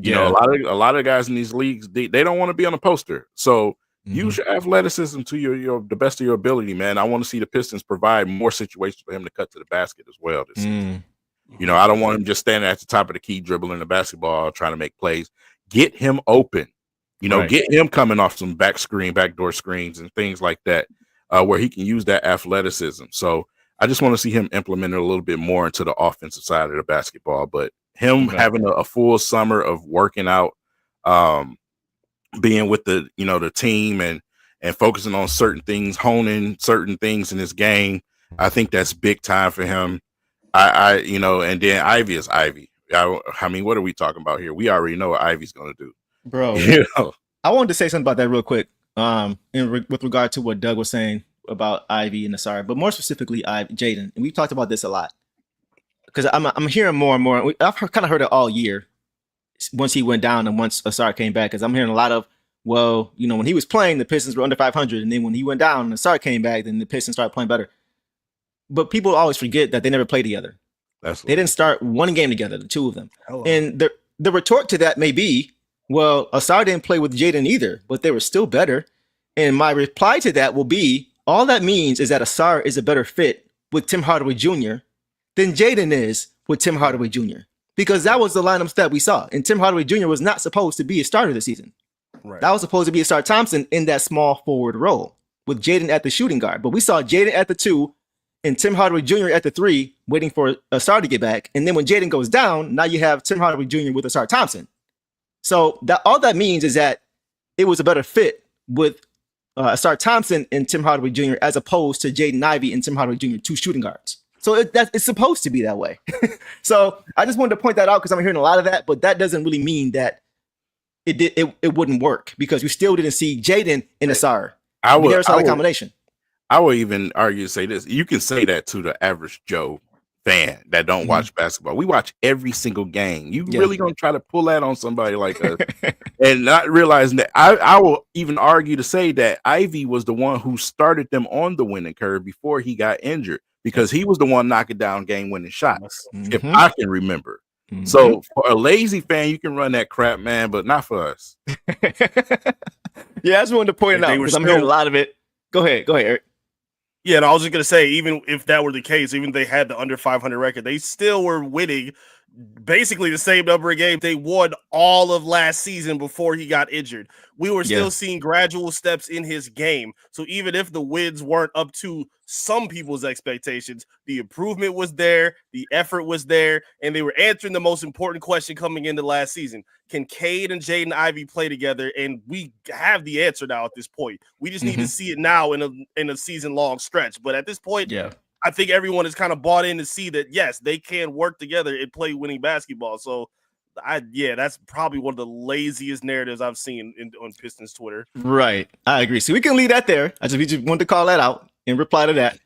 You know, a lot of guys in these leagues, they don't want to be on a poster. So use your athleticism to the best of your ability, man. I want to see the Pistons provide more situations for him to cut to the basket as well this season. You know, I don't want him just standing at the top of the key, dribbling the basketball, trying to make plays. Get him open. You know, get him coming off some backdoor screens and things like that, where he can use that athleticism. So I just want to see him implement it a little bit more into the offensive side of the basketball. But him having a full summer of working out, being with the team and focusing on certain things, honing certain things in his game, I think that's big time for him. And then Ivey is Ivey. I mean, what are we talking about here? We already know what Ivey's going to do, bro. I wanted to say something about that real quick. With regard to what Doug was saying about Ivey and Ausar, but more specifically, Jaden. And we've talked about this a lot because I'm hearing more and more. I've kind of heard it all year once he went down and once Ausar came back. Because I'm hearing a lot of, when he was playing, the Pistons were under 500, and then when he went down and Ausar came back, then the Pistons started playing better. But people always forget that they never played together. They didn't start one game together, the two of them. And the retort to that may be, well, Ausar didn't play with Jaden either, but they were still better. And my reply to that will be, all that means is that Ausar is a better fit with Tim Hardaway Jr. than Jaden is with Tim Hardaway Jr. Because that was the lineups that we saw. And Tim Hardaway Jr. was not supposed to be a starter this season. That was supposed to be Ausar Thompson in that small forward role with Jaden at the shooting guard. But we saw Jaden at the 2 and Tim Hardaway Jr. at the 3, waiting for Ausar to get back. And then when Jaden goes down, now you have Tim Hardaway Jr. with Ausar Thompson. So all that means is that it was a better fit with Ausar Thompson and Tim Hardaway Jr. as opposed to Jaden Ivey and Tim Hardaway Jr., 2 shooting guards. So it's supposed to be that way. So I just wanted to point that out because I'm hearing a lot of that, but that doesn't really mean that it wouldn't work because we still didn't see Jaden and Ausar. We never saw that combination. I would even argue to say this. You can say that to the average Joe fan that don't watch basketball. We watch every single game. You really gonna try to pull that on somebody like us and not realizing that I will even argue to say that Ivey was the one who started them on the winning curve before he got injured because he was the one knocking down game-winning shots, if I can remember. So for a lazy fan, you can run that crap, man, but not for us. Yeah, I just wanted to point it out because I'm hearing a lot of it. Go ahead, Eric. Yeah, and I was just gonna say, even if that were the case, even if they had the under 500 record, they still were winning basically the same number of games. They won all of last season before he got injured. We were still seeing gradual steps in his game. So even if the wins weren't up to some people's expectations, the improvement was there, the effort was there, and they were answering the most important question coming into last season. Can Cade and Jaden Ivey play together? And we have the answer now at this point. We just need to see it now in a season-long stretch. But at this point, I think everyone is kind of bought in to see that, yes, they can work together and play winning basketball. So, that's probably one of the laziest narratives I've seen on Pistons Twitter. Right. I agree. So we can leave that there. We just wanted to call that out and reply to that.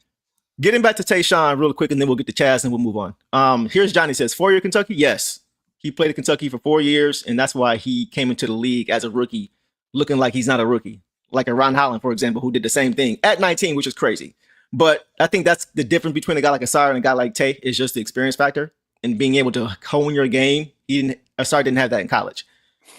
Getting back to Tayshaun real quick, and then we'll get to Chaz and we'll move on. Here's Johnny says, 4-year Kentucky? Yes. He played at Kentucky for 4 years, and that's why he came into the league as a rookie, looking like he's not a rookie. Like a Ron Holland, for example, who did the same thing at 19, which is crazy. But I think that's the difference between a guy like Ausar and a guy like Tay is just the experience factor and being able to hone your game. Ausar didn't have that in college.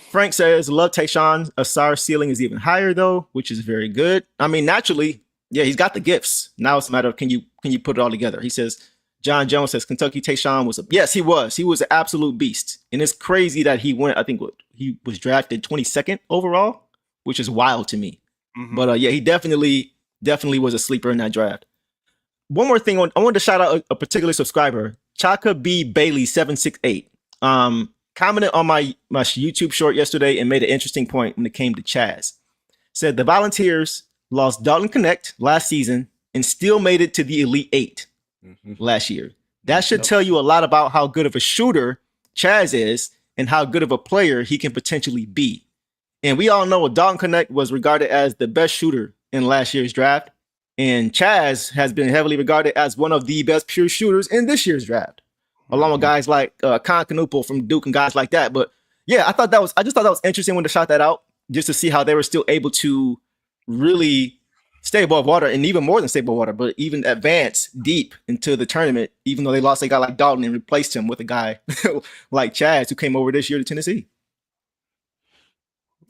Frank says, love Tayshaun. Ausar's ceiling is even higher, though, which is very good. I mean, naturally, he's got the gifts. Now it's a matter of can you put it all together? He says, John Jones says, Kentucky Tayshaun was yes, he was. He was an absolute beast. And it's crazy that he went, I think he was drafted 22nd overall, which is wild to me. But he definitely was a sleeper in that draft. One more thing, I wanted to shout out a particular subscriber, Chaka B. Bailey 768. Commented on my YouTube short yesterday and made an interesting point when it came to Chaz. Said the Volunteers lost Dalton Connect last season and still made it to the Elite 8 last year. That should tell you a lot about how good of a shooter Chaz is and how good of a player he can potentially be. And we all know Dalton Connect was regarded as the best shooter in last year's draft. And Chaz has been heavily regarded as one of the best pure shooters in this year's draft, along with guys like Con Canupul from Duke and guys like that. But yeah, I just thought that was interesting when to shout that out, just to see how they were still able to really stay above water, and even more than stay above water, but even advance deep into the tournament, even though they lost a guy like Dalton and replaced him with a guy like Chaz, who came over this year to Tennessee.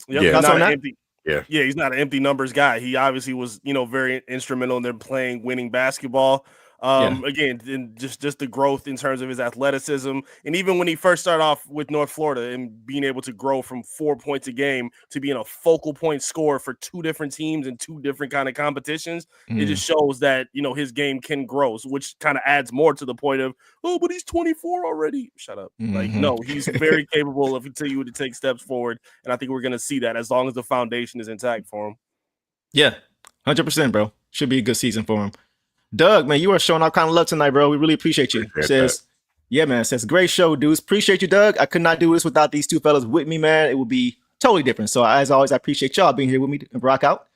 Yep, Yeah. he's Thoughts on not an that? empty. Yeah. Yeah, he's not an empty numbers guy. He obviously was, very instrumental in them playing winning basketball. Yeah. Again, and just the growth in terms of his athleticism, and even when he first started off with North Florida and being able to grow from 4 points a game to being a focal point scorer for 2 different teams and 2 different kind of competitions, it just shows that his game can grow, which kind of adds more to the point of, oh, but he's 24 already. Shut up. Like, no, he's very capable of continuing to take steps forward, and I think we're going to see that as long as the foundation is intact for him. Yeah, 100%, bro. Should be a good season for him. Doug, man, you are showing all kind of love tonight, bro. We really appreciate you. Says, great show, dudes. Appreciate you, Doug. I could not do this without these two fellas with me, man. It would be totally different. So as always, I appreciate y'all being here with me and rock out.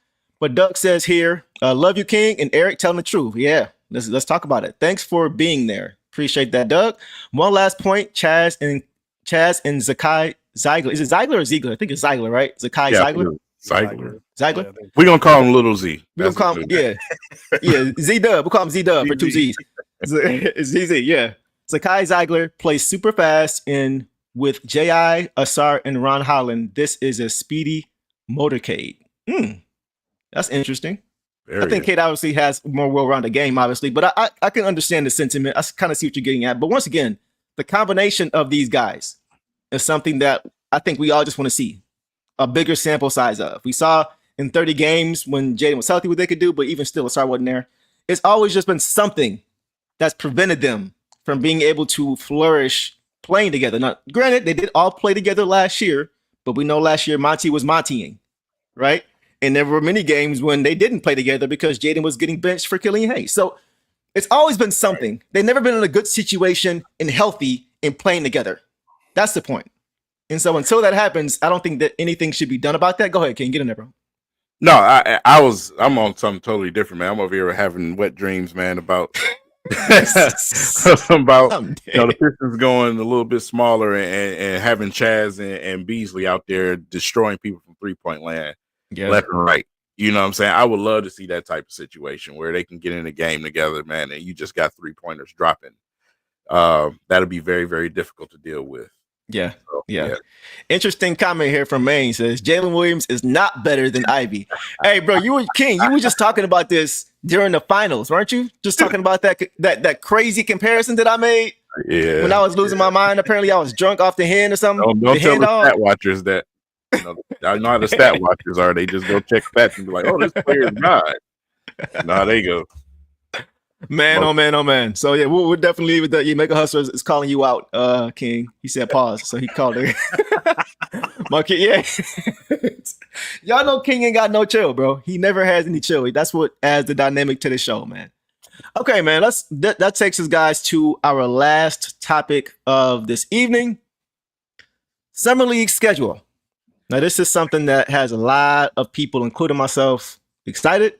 But Doug says here, love you, King, and Eric telling the truth. Yeah, let's talk about it. Thanks for being there. Appreciate that, Doug. One last point, Chaz and Zakai Ziegler. Is it Ziegler or Ziegler? I think it's Ziegler, right? Zakai Ziegler? Ziegler. Ziegler? We're going to call him Little Z. We're going to call him, yeah, Z-Dub. We'll call him Z-Dub for 2 Z's. ZZ, yeah. Zakai Ziegler plays super fast and with J.I., Ausar, and Ron Holland, this is a speedy motorcade. That's interesting. I think Cade obviously has more well-rounded game, obviously, but I can understand the sentiment. I kind of see what you're getting at. But once again, the combination of these guys is something that I think we all just want to see a bigger sample size of. We saw in 30 games when Jaden was healthy what they could do, but even still, Ausar wasn't there. It's always just been something that's prevented them from being able to flourish playing together. Now, granted, they did all play together last year, but we know last year Monty was Montying, right? And there were many games when they didn't play together because Jaden was getting benched for Killian Hayes. So it's always been something. Right. They've never been in a good situation and healthy and playing together. That's the point. And so until that happens, I don't think that anything should be done about that. Go ahead, Ken, get in there, bro. No, I'm on something totally different, man. I'm over here having wet dreams, man, about the Pistons going a little bit smaller and having Chaz and Beasley out there destroying people from 3-point land left and right. You know what I'm saying? I would love to see that type of situation where they can get in a game together, man, and you just got 3-pointers dropping. That'll be very, very difficult to deal with. Yeah. Interesting comment here from Maine says Jalen Williams is not better than Ivey. Hey, bro, you were just talking about this during the finals, weren't you? Just talking about that crazy comparison that I made. Yeah. When I was losing my mind, apparently I was drunk off the hand or something. Don't tell the stat watchers that. I know how the stat watchers are. They just go check stats and be like, "Oh, this player's not." Nah, there you go. Man, oh man. So yeah, we'll definitely leave it that. Make a Hustler is calling you out, King. He said pause, so he called it. My kid, yeah. Y'all know King ain't got no chill, bro. He never has any chill. That's what adds the dynamic to the show, man. Okay, man. That takes us, guys, to our last topic of this evening: Summer League schedule. Now, this is something that has a lot of people, including myself, excited.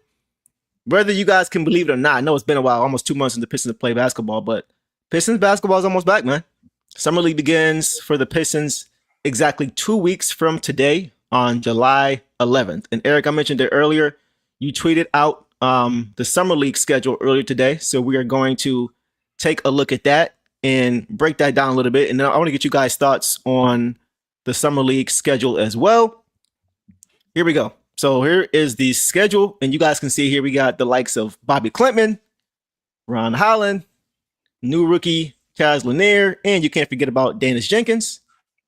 Whether you guys can believe it or not, I know it's been a while, almost 2 months since the Pistons play basketball, but Pistons basketball is almost back, man. Summer League begins for the Pistons exactly 2 weeks from today on July 11th. And Eric, I mentioned it earlier. You tweeted out the Summer League schedule earlier today. So we are going to take a look at that and break that down a little bit. And then I want to get you guys' thoughts on the Summer League schedule as well. Here we go. So here is the schedule, and you guys can see here we got the likes of Bobby Klintman, Ron Holland, new rookie Chaz Lanier, and you can't forget about Danis Jenkins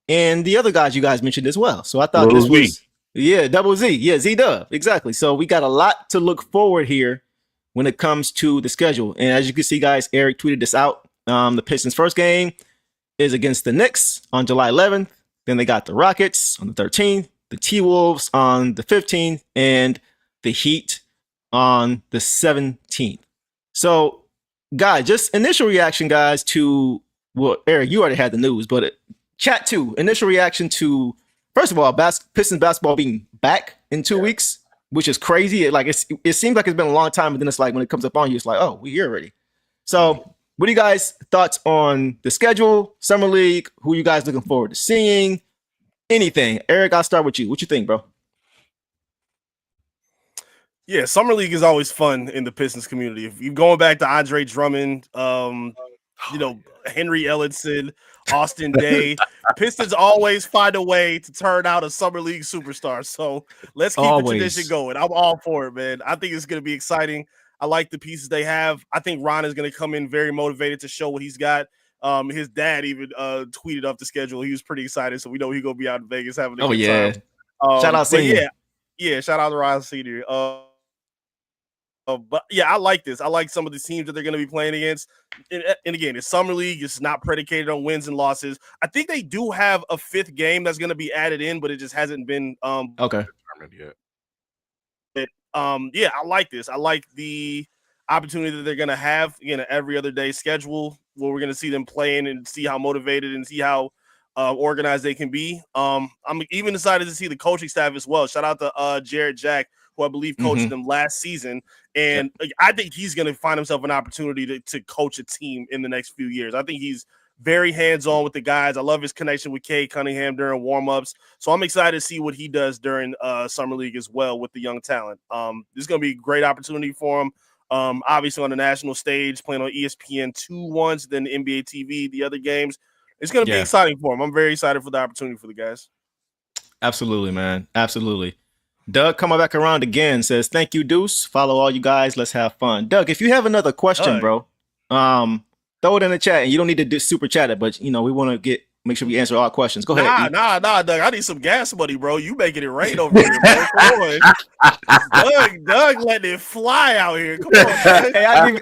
and the other guys you guys mentioned as well. So I thought this was Double Z, Z-Dub, exactly. So we got a lot to look forward here when it comes to the schedule. And as you can see, guys, Eric tweeted this out. The Pistons' first game is against the Knicks on July 11th. Then they got the Rockets on the 13th. The T-Wolves on the 15th, and the Heat on the 17th. So, guys, just initial reaction, guys, to, well, Eric, you already had the news, but chat too. Initial reaction to, first of all, Pistons basketball being back in 2 weeks, which is crazy. It seems like it's been a long time, but then it's like when it comes up on you, it's like, oh, we're here already. So, what are you guys' thoughts on the schedule, Summer League? Who are you guys looking forward to seeing? Anything. Eric, I'll start with you. What you think, bro? Yeah, Summer League is always fun in the Pistons community. If you're going back to Andre Drummond, Henry Ellenson, Austin Day. Pistons always find a way to turn out a summer league superstar. So let's keep the tradition going. I'm all for it, man. I think it's going to be exciting. I like the pieces they have. I think Ron is going to come in very motivated to show what he's got. His dad even tweeted up the schedule. He was pretty excited, so we know he's going to be out in Vegas having a good time. Shout out Senior. Yeah, shout out to Ron Senior. But yeah, I like this. I like some of the teams that they're going to be playing against. And again, it's summer league. It's not predicated on wins and losses. I think they do have a 5th game that's going to be added in, but it just hasn't been determined yet. Yeah, I like this. I like the opportunity that they're going to have in an every other day schedule where we're going to see them playing and see how motivated and see how organized they can be. I'm even excited to see the coaching staff as well. Shout out to Jared Jack, who I believe coached them last season. And I think he's going to find himself an opportunity to coach a team in the next few years. I think he's very hands-on with the guys. I love his connection with Cade Cunningham during warm-ups. So I'm excited to see what he does during Summer League as well with the young talent. This is going to be a great opportunity for him. Obviously on the national stage, playing on ESPN 2 once, then NBA TV, the other games. It's going to be exciting for him. I'm very excited for the opportunity for the guys. Absolutely, man. Absolutely. Doug coming back around again says, thank you, Deuce. Follow all you guys. Let's have fun. Doug, if you have another question, bro, throw it in the chat. And you don't need to do super chat it, but, we want to make sure we answer all questions. Go ahead. Nah, Doug. I need some gas money, bro. You making it rain over here, bro. Come on. Doug letting it fly out here. Come on, man. Hey,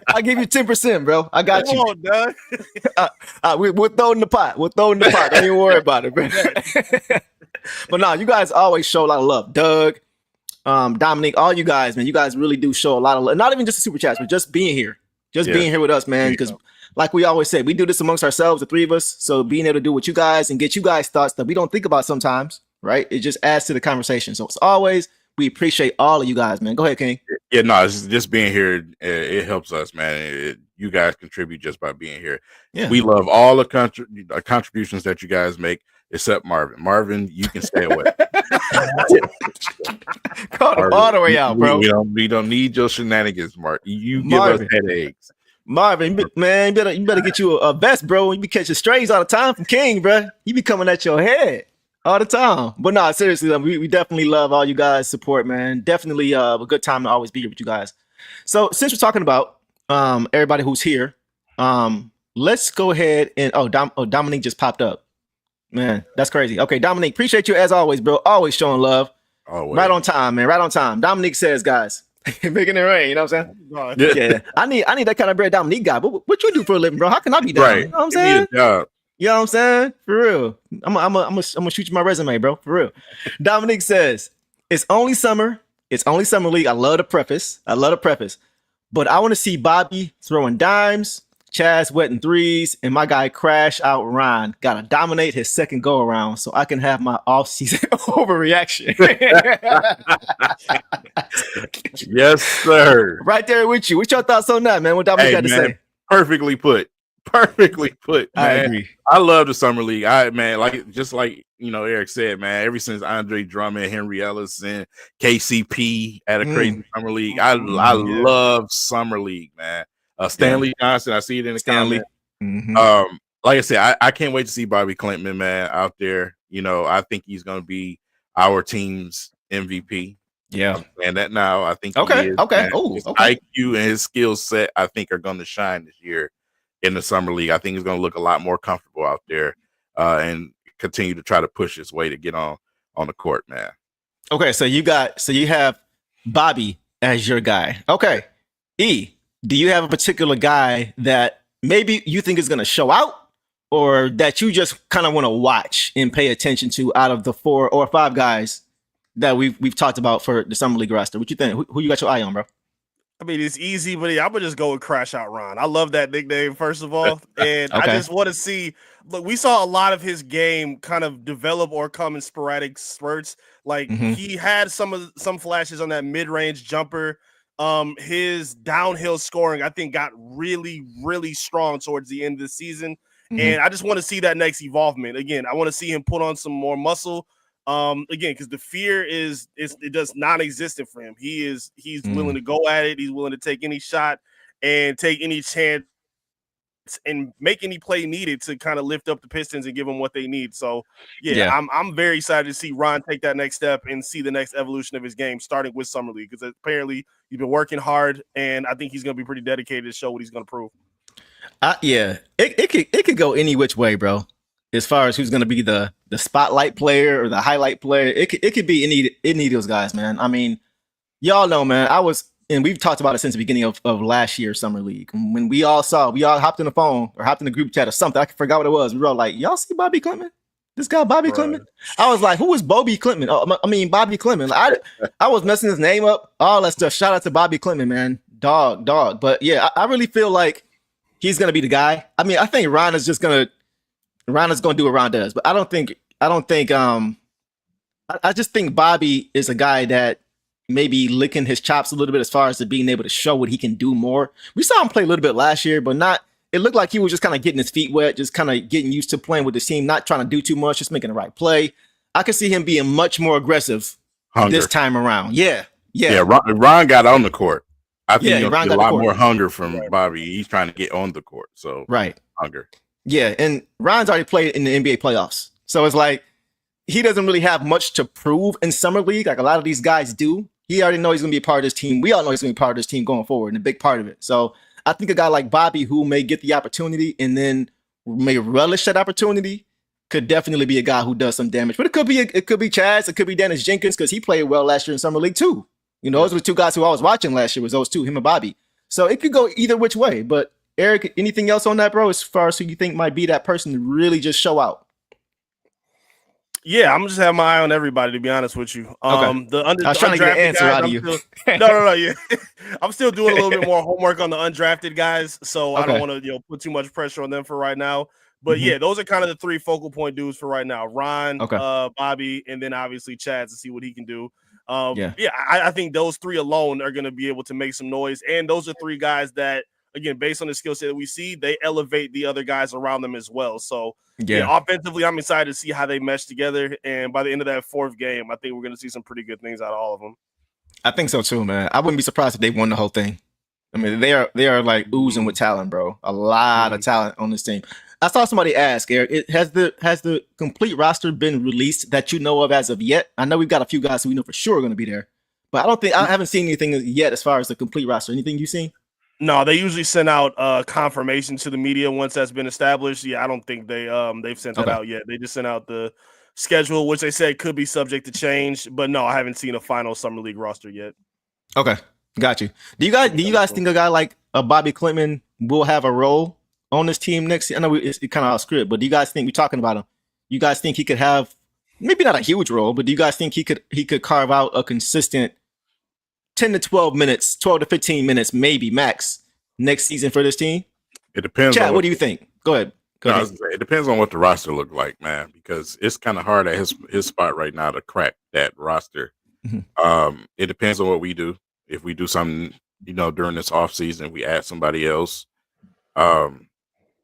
I'll give you 10%, bro. I got you. Come on, Doug. We're throwing the pot. Don't even worry about it, bro. But no, you guys always show a lot of love. Doug, Dominique, all you guys, man. You guys really do show a lot of love. Not even just the super chats, but just being here. Being here with us, man. Because like we always say, we do this amongst ourselves, the 3 of us. So being able to do with you guys and get you guys thoughts that we don't think about sometimes, right? It just adds to the conversation. So as always, we appreciate all of you guys, man. Go ahead, King. Yeah, no, it's just being here. It helps us, man. You guys contribute just by being here. Yeah. We love all the contributions that you guys make, except Marvin. Marvin, you can stay away. Call him all the way out, bro. We don't need your shenanigans, Mark. You give us headaches. Marvin, man, you better get you a vest, bro. You be catching strays all the time from King, bro. You be coming at your head all the time. But no, seriously, we definitely love all you guys' support, man. Definitely a good time to always be here with you guys. So since we're talking about everybody who's here, let's go ahead and Dominique just popped up. Man, that's crazy. Okay, Dominique, appreciate you as always, bro. Always showing love. Always. Right on time, man. Right on time. Dominique says, guys, making it rain. You know what I'm saying? Yeah. I need that kind of bread Dominique got. But what you do for a living, bro? How can I be down? Right. You know what I'm saying? You know what I'm saying? For real. I'm gonna shoot you my resume, bro. For real. Dominique says, it's only summer. It's only summer league. I love the preface. But I want to see Bobby throwing dimes, Chaz wetting threes, and my guy Crash out Ron. Gotta dominate his second go around so I can have my off-season overreaction. Yes, sir. Right there with you. What's your thoughts on that, man? What Dominique got to say? Perfectly put. Man. I agree. I love the summer league. Just like Eric said, man, ever since Andre Drummond, Henry Ellison, KCP at a crazy summer league. I love summer league, man. Stanley Johnson, I see it in the comment. Like I said, I can't wait to see Bobby Clinton, man, out there. I think he's going to be our team's MVP. Yeah, and that now I think okay. His IQ and his skill set I think are going to shine this year in the summer league. I think he's going to look a lot more comfortable out there and continue to try to push his way to get on the court, man. Okay, so you have Bobby as your guy. Okay, E. Do you have a particular guy that maybe you think is going to show out or that you just kind of want to watch and pay attention to out of the 4 or 5 guys that we've talked about for the summer league roster? What you think? Who you got your eye on, bro? I mean, it's easy, but I'm going to just go with Crash Out Ron. I love that nickname, first of all. And I just want to see, look, we saw a lot of his game kind of develop or come in sporadic spurts. Like he had some flashes on that mid-range jumper. His downhill scoring, I think, got really, really strong towards the end of the season. And I just want to see that next evolvement. Again, I want to see him put on some more muscle. Again, because the fear it does non-existent for him. He's willing to go at it. He's willing to take any shot and take any chance and make any play needed to kind of lift up the Pistons and give them what they need. So yeah. I'm very excited to see Ron take that next step and see the next evolution of his game, starting with Summer League, because apparently he's been working hard, and I think he's going to be pretty dedicated to show what he's going to prove. It could go any which way, bro. As far as who's going to be the spotlight player or the highlight player, it could be any of those guys, man. I mean, y'all know, man. And we've talked about it since the beginning of last year's Summer League. When we all hopped in the phone or hopped in the group chat or something. I forgot what it was. We were all like, y'all see Bobby Clement? This guy, Bobby Clement? I was like, who is Bobby Clement? Bobby Clement. I was messing his name up, all that stuff. Shout out to Bobby Clement, man. Dog. But yeah, I really feel like he's going to be the guy. I mean, I think Ron is going to do what Ron does. But I just think Bobby is a guy that maybe licking his chops a little bit as far as to being able to show what he can do more. We saw him play a little bit last year, but it looked like he was just kind of getting his feet wet, just kind of getting used to playing with the team, not trying to do too much, just making the right play. I could see him being much more aggressive this time around. Yeah. Ron got on the court. I think you'll see a lot more hunger from Bobby. He's trying to get on the court. So hunger. Yeah, and Ron's already played in the NBA playoffs. So it's like he doesn't really have much to prove in Summer League like a lot of these guys do. He already knows he's going to be a part of this team. We all know he's going to be part of this team going forward and a big part of it. So I think a guy like Bobby, who may get the opportunity and then may relish that opportunity, could definitely be a guy who does some damage. But it could be Chaz, it could be Dennis Jenkins, because he played well last year in Summer League too. You know, those were the two guys who I was watching last year, was those two, him and Bobby. So it could go either which way. But Eric, anything else on that, bro, as far as who you think might be that person to really just show out? Yeah, I'm just having my eye on everybody, to be honest with you. I was trying to get an answer out of you. No. Yeah, I'm still doing a little bit more homework on the undrafted guys, so I don't want to put too much pressure on them for right now. But yeah, those are kind of the three focal point dudes for right now: Ron, Bobby, and then obviously Chaz to see what he can do. I think those three alone are going to be able to make some noise, and those are three guys that, again, based on the skill set that we see, they elevate the other guys around them as well. So, offensively, I'm excited to see how they mesh together. And by the end of that fourth game, I think we're going to see some pretty good things out of all of them. I think so too, man. I wouldn't be surprised if they won the whole thing. I mean, they are like oozing with talent, bro. A lot of talent on this team. I saw somebody ask, Eric, has the complete roster been released that you know of as of yet? I know we've got a few guys who we know for sure are going to be there, but I haven't seen anything yet as far as the complete roster. Anything you've seen? No, they usually send out confirmation to the media once that's been established. Yeah, I don't think they've sent that out yet. They just sent out the schedule, which they said could be subject to change. But no, I haven't seen a final Summer League roster yet. Okay, got you. Do you guys think a guy like Bobby Clement will have a role on this team next year? I know it's kind of off script, but do you guys think, we're talking about him, you guys think he could have maybe not a huge role, but do you guys think he could carve out a consistent 10 to 12 minutes, 12 to 15 minutes, maybe max next season for this team? It depends. Chad, what do you think? Go ahead. It depends on what the roster look like, man, because it's kind of hard at his spot right now to crack that roster. It depends on what we do. If we do something, during this off season, we add somebody else.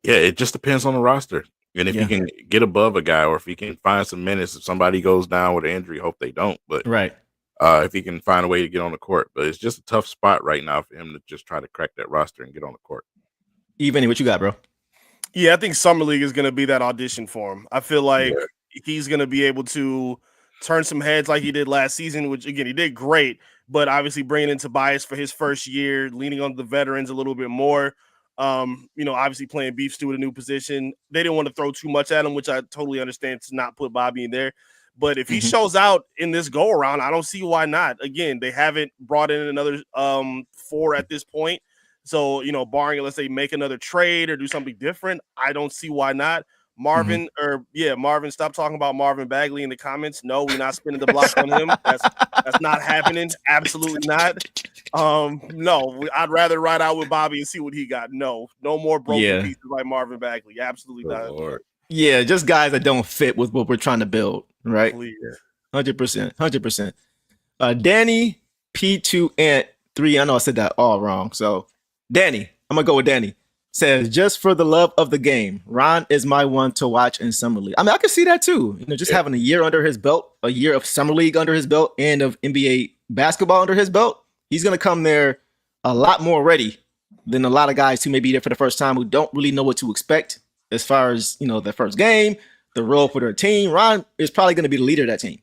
It just depends on the roster. And if he can get above a guy, or if he can find some minutes, if somebody goes down with an injury, hope they don't. But if he can find a way to get on the court. But it's just a tough spot right now for him to just try to crack that roster and get on the court. Ivey, what you got, bro? Yeah, I think Summer League is going to be that audition for him. I feel like he's going to be able to turn some heads like he did last season, which, again, he did great. But obviously bringing in Tobias for his first year, leaning on the veterans a little bit more. Obviously playing beef stew at a new position. They didn't want to throw too much at him, which I totally understand, to not put Bobby in there. But if he shows out in this go around, I don't see why not. Again, they haven't brought in another 4 at this point. So, barring, let's say, make another trade or do something different, I don't see why not. Marvin, stop talking about Marvin Bagley in the comments. No, we're not spinning the block on him. That's not happening. Absolutely not. No, I'd rather ride out with Bobby and see what he got. No more broken pieces like Marvin Bagley. Absolutely not. Lord. Yeah, just guys that don't fit with what we're trying to build, right? Please. 100%. Danny P2 Ant 3. I know I said that all wrong. So Danny, I'm gonna go with Danny. Says, just for the love of the game, Ron is my one to watch in Summer League. I mean, I can see that too. Just having a year under his belt, a year of Summer League under his belt, and of NBA basketball under his belt. He's going to come there a lot more ready than a lot of guys who may be there for the first time who don't really know what to expect as far as, their first game, the role for their team. Ron is probably going to be the leader of that team.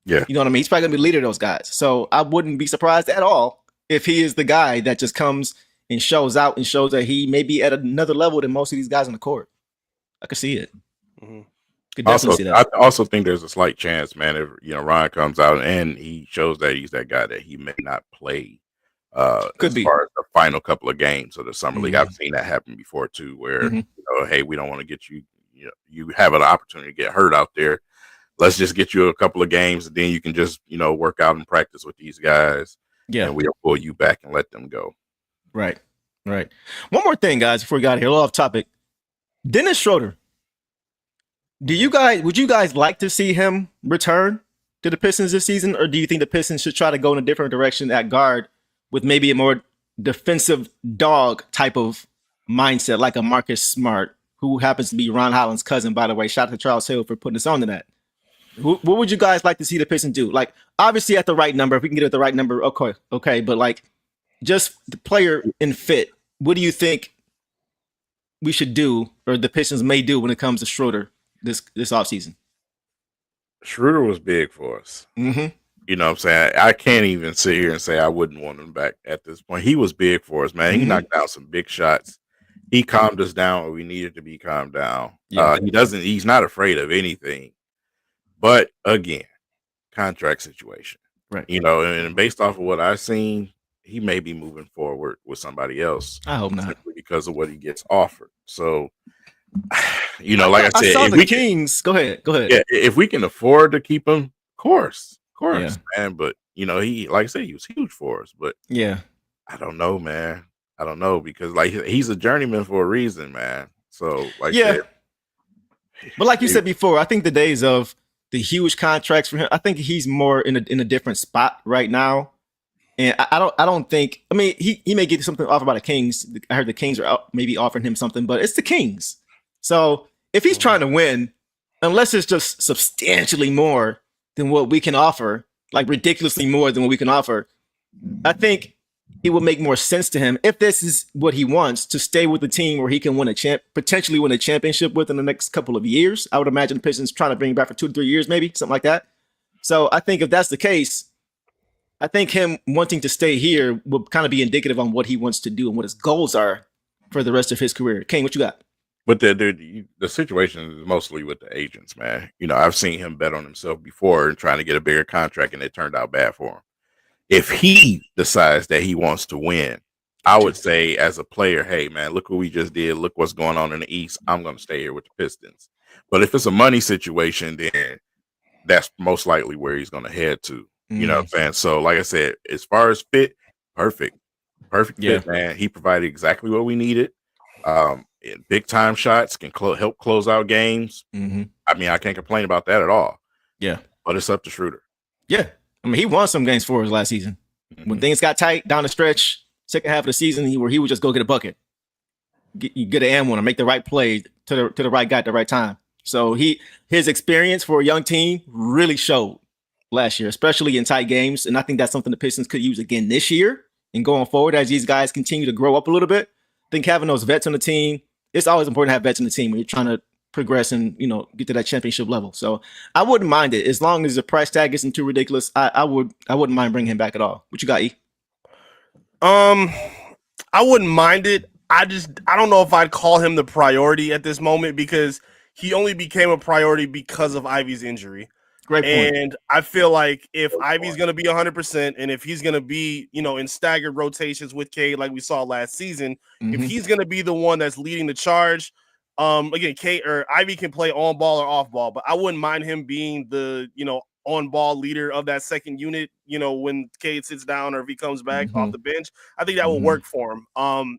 Yeah. You know what I mean? He's probably going to be the leader of those guys. So I wouldn't be surprised at all if he is the guy that just comes and shows out and shows that he may be at another level than most of these guys on the court. I could see it. Mm-hmm. Could definitely see that. I also think there's a slight chance, man, if Ryan comes out and he shows that he's that guy, that he may not play Could be. far as the final couple of games of the summer league. Mhm. I've seen that happen before too, where Mhm. hey, we don't want to get you. You have an opportunity to get hurt out there. Let's just get you a couple of games, and then you can just work out and practice with these guys. Yeah. And we'll pull you back and let them go. Right. One more thing, guys, before we got here, a little off topic. Dennis Schroeder. Would you guys like to see him return to the Pistons this season, or do you think the Pistons should try to go in a different direction at guard with maybe a more defensive dog type of mindset, like a Marcus Smart, who happens to be Ron Holland's cousin, by the way? Shout out to Charles Hill for putting us on to that. What would you guys like to see the Pistons do? Like, obviously at the right number, if we can get at the right number, okay, but like just the player and fit, what do you think we should do, or the Pistons may do, when it comes to Schroeder this offseason? Schroeder was big for us. Mm-hmm. You know what I'm saying? I can't even sit here and say I wouldn't want him back at this point. He was big for us, man. He knocked out some big shots. He calmed us down when we needed to be calmed down. Yeah. He's not afraid of anything. But again, contract situation. Right. And based off of what I've seen, he may be moving forward with somebody else. I hope not. Simply because of what he gets offered. So, like I said, saw if the we Kings. Go ahead. Yeah, if we can afford to keep him, of course, Yeah. man. But he, like I said, he was huge for us. But Yeah. I don't know, man. I don't know, because like he's a journeyman for a reason, man. So I said, but like you said before, I think the days of the huge contracts for him, I think he's more in a different spot right now. And I don't think, I mean, he may get something offered by the Kings. I heard the Kings are out, maybe offering him something, but it's the Kings. So if he's trying to win, unless it's just substantially more than what we can offer, like ridiculously more than what we can offer, I think it would make more sense to him, if this is what he wants, to stay with the team where he can potentially win a championship with in the next couple of years. I would imagine the Pistons trying to bring him back for 2 to 3 years, maybe something like that. So I think if that's the case, I think him wanting to stay here will kind of be indicative on what he wants to do and what his goals are for the rest of his career. Kane, what you got? But the situation is mostly with the agents, man. I've seen him bet on himself before and trying to get a bigger contract, and it turned out bad for him. If he decides that he wants to win, I would say as a player, hey, man, look what we just did. Look what's going on in the East. I'm going to stay here with the Pistons. But if it's a money situation, then that's most likely where he's going to head to. You know what I'm saying? So, like I said, as far as fit, perfect fit, man. He provided exactly what we needed. Big time shots, can help close out games. Mm-hmm. I mean, I can't complain about that at all. Yeah. But it's up to Schroeder. Yeah. I mean, he won some games for us last season. When things got tight down the stretch, second half of the season, where he would just go get a bucket, get an and one, or make the right play to the right guy at the right time. So his experience for a young team really showed last year, especially in tight games. And I think that's something the Pistons could use again this year and going forward as these guys continue to grow up a little bit. I think having those vets on the team, it's always important to have vets on the team when you're trying to progress and get to that championship level. So I wouldn't mind it as long as the price tag isn't too ridiculous. I wouldn't mind bringing him back at all. What you got, E? I wouldn't mind it. I don't know if I'd call him the priority at this moment, because he only became a priority because of Ivey's injury. Great point. And I feel like if Ivey's going to be 100%, and if he's going to be, in staggered rotations with Cade like we saw last season, if he's going to be the one that's leading the charge, again, Cade or Ivey can play on ball or off ball, but I wouldn't mind him being the, on ball leader of that second unit, when Cade sits down or if he comes back off the bench. I think that will work for him.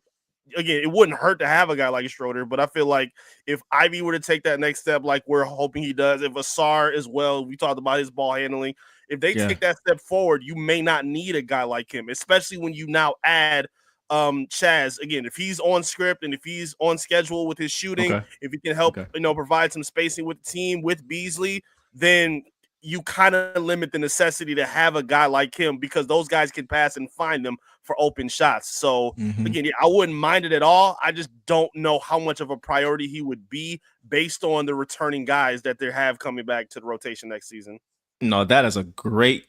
Again, it wouldn't hurt to have a guy like Schroeder, but I feel like if Ivey were to take that next step, like we're hoping he does, if Ausar as well, we talked about his ball handling, if they take that step forward, you may not need a guy like him, especially when you now add Chaz. Again, if he's on script and if he's on schedule with his shooting, if he can help, provide some spacing with the team with Beasley, then you kind of limit the necessity to have a guy like him because those guys can pass and find them for open shots. So again, I wouldn't mind it at all. I just don't know how much of a priority he would be based on the returning guys that they have coming back to the rotation next season. No, that is a great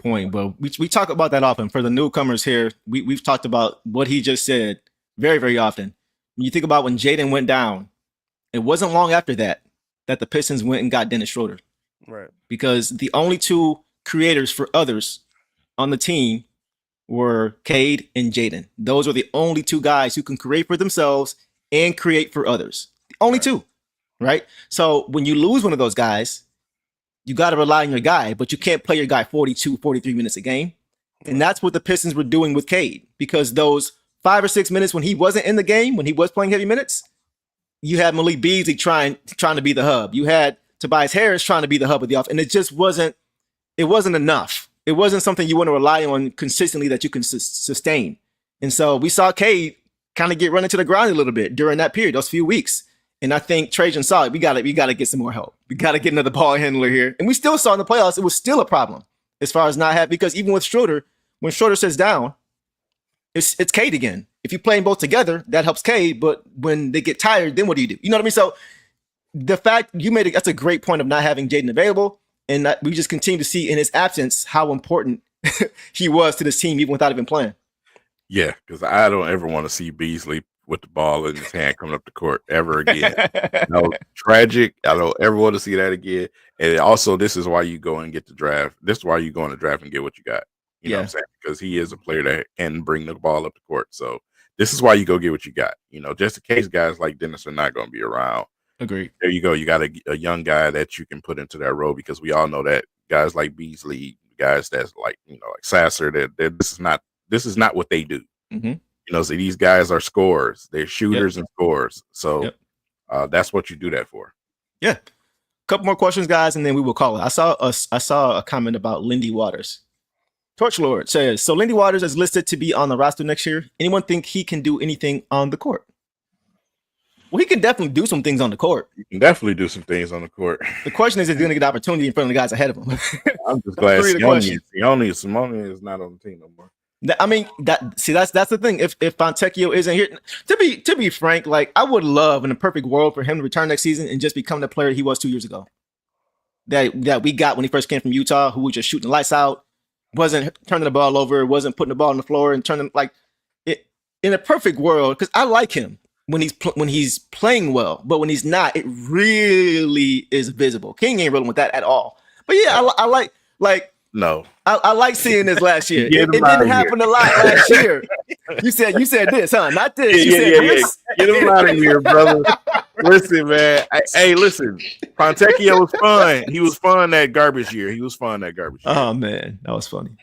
point. But we talk about that often. For the newcomers here, we've talked about what he just said very, very often. When you think about when Jaden went down, it wasn't long after that the Pistons went and got Dennis Schroeder. Right. Because the only two creators for others on the team were Cade and Jaden. Those are the only two guys who can create for themselves and create for others. The only two, right? So when you lose one of those guys, you got to rely on your guy, but you can't play your guy 42, 43 minutes a game. And that's what the Pistons were doing with Cade, because those 5 or 6 minutes when he wasn't in the game, when he was playing heavy minutes, you had Malik Beasley trying to be the hub. You had Tobias Harris trying to be the hub of the offense, and it just wasn't enough. It wasn't something you want to rely on consistently that you can sustain. And so we saw Cade kind of get run into the ground a little bit during that period, those few weeks. And I think Trajan saw it. We got to get some more help. We got to get another ball handler here. And we still saw in the playoffs, it was still a problem as far as not having, because even with Schroeder, when Schroeder sits down, it's Cade again. If you play them both together, that helps Cade. But when they get tired, then what do? You know what I mean? So the fact you made that's a great point of not having Jaden available. And we just continue to see in his absence how important he was to this team, even without even playing. Yeah, because I don't ever want to see Beasley with the ball in his hand coming up the court ever again. No, tragic. I don't ever want to see that again. And also, this is why you go and get the draft. This is why you go in the draft and get what you got. You know what I'm saying? Because he is a player that can bring the ball up the court. So this is why you go get what you got. You know, just in case guys like Dennis are not going to be around. Agreed. There you go. You got a young guy that you can put into that role, because we all know that guys like Beasley, guys that's like, you know, like Sasser, that this is not what they do. You know, so these guys are scorers. They're shooters and scorers. So that's what you do that for. Yeah. Couple more questions, guys, and then we will call it. I saw a comment about Lindy Waters. Torch Lord says, so Lindy Waters is listed to be on the roster next year. Anyone think he can do anything on the court? Well, he can definitely do some things on the court. You can definitely do some things on the court. The question is he's going to get opportunity in front of the guys ahead of him. I'm just glad Simone is not on the team no more. I mean, that's the thing. If Fontecchio isn't here, to be frank, like I would love in a perfect world for him to return next season and just become the player he was 2 years ago. That we got when he first came from Utah, who was just shooting the lights out, wasn't turning the ball over, wasn't putting the ball on the floor and turning like it in a perfect world. Because I like him when he's playing well, but when he's not, it really is visible. King ain't rolling with that at all. But yeah, I like. No, I like seeing this last year. It didn't happen a lot last year. You said this, huh? Not this. This. Get him out of here, brother. Listen, man. Hey, listen. Fontecchio was fun. He was fun that garbage year. Oh man, that was funny.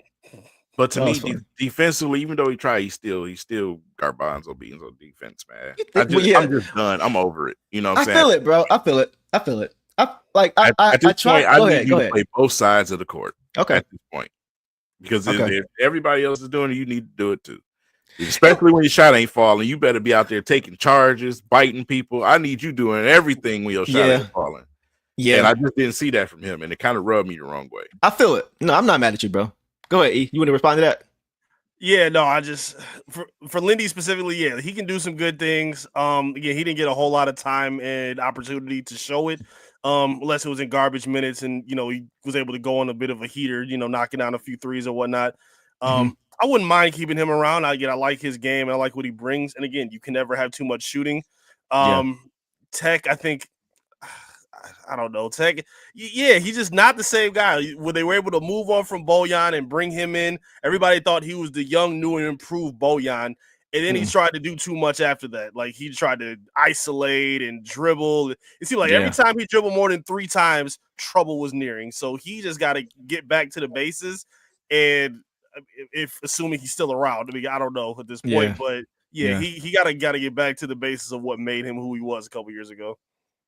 But to me, defensively, even though he tried, he's still garbanzo beans on defense, man. I'm just done. I'm over it. You know what I'm saying? I feel it, bro. I feel it. At this point, I need you to play play both sides of the court. Okay. At this point, because if everybody else is doing it, you need to do it too. Especially when your shot ain't falling, you better be out there taking charges, biting people. I need you doing everything when your shot ain't falling. Yeah, and I just didn't see that from him, and it kind of rubbed me the wrong way. I feel it. No, I'm not mad at you, bro. Go ahead, E. You want to respond to that? Yeah, no, I just for Lindy specifically, yeah, he can do some good things. Again, he didn't get a whole lot of time and opportunity to show it. Unless it was in garbage minutes and, you know, he was able to go on a bit of a heater, you know, knocking down a few threes or whatnot. I wouldn't mind keeping him around. I like his game. And I like what he brings. And again, you can never have too much shooting. Tech, I think, I don't know. Tech, yeah, he's just not the same guy. When they were able to move on from Bojan and bring him in, everybody thought he was the young, new, and improved Bojan. And then he tried to do too much after that. Like he tried to isolate and dribble. It seemed like every time he dribbled more than 3 times, trouble was nearing. So he just got to get back to the bases. And if assuming he's still around, I mean, I don't know at this point, but he got to get back to the basis of what made him who he was a couple years ago.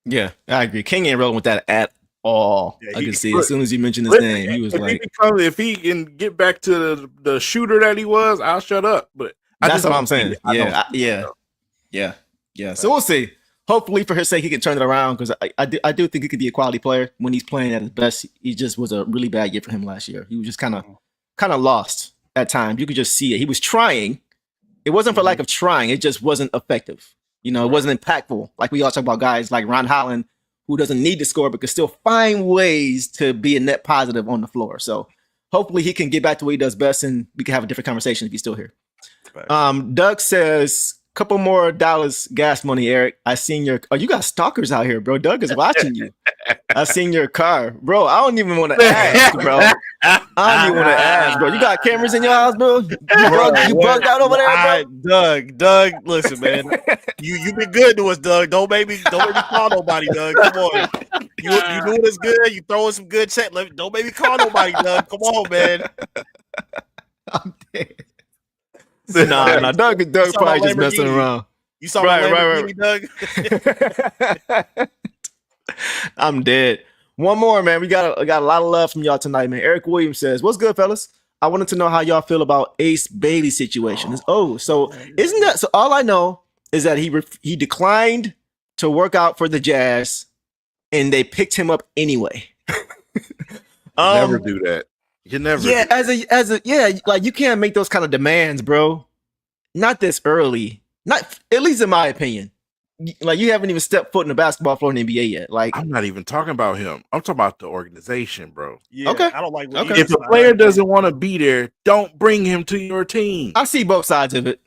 Yeah, I agree. King ain't rolling with that at all. Yeah, I can see as soon as you mentioned his name, he was like, if he can get back to the shooter that he was, I'll shut up. But that's what I'm saying. Yeah. So we'll see. hopefully for his sake, he can turn it around because I do think he could be a quality player when he's playing at his best. He just was a really bad year for him last year. He was just kind of lost at times. You could just see it. He was trying. It wasn't for lack of trying. It just wasn't effective. You know, it wasn't impactful. Like we all talk about guys like Ron Holland, who doesn't need to score but can still find ways to be a net positive on the floor. So hopefully he can get back to what he does best, and we can have a different conversation if he's still here. Doug says, couple more dollars gas money, Eric. I seen your. Oh, you got stalkers out here, bro. Doug is watching you. I seen your car, bro. I don't even want to ask, bro. I don't even want to ask, bro. You got cameras in your house, bro? You bugged out over there, bro. Doug, listen, man. You been good to us, Doug. Don't make me call nobody, Doug. Come on. You doing us good. You throwing some good check. Don't make me call nobody, Doug. Come on, man. I'm dead. Nah, Doug probably just messing around. You saw right, Doug. I'm dead. One more, man. We got a lot of love from y'all tonight, man. Eric Williams says, "What's good, fellas? I wanted to know how y'all feel about Ace Bailey's situation." So isn't that so? All I know is that he declined to work out for the Jazz, and they picked him up anyway. Never do that. You never. Yeah, like you can't make those kind of demands, bro. Not this early. Not at least in my opinion. Like you haven't even stepped foot in the basketball floor in the NBA yet. Like I'm not even talking about him. I'm talking about the organization, bro. Yeah, okay. I don't like. If a player doesn't want to be there, don't bring him to your team. I see both sides of it.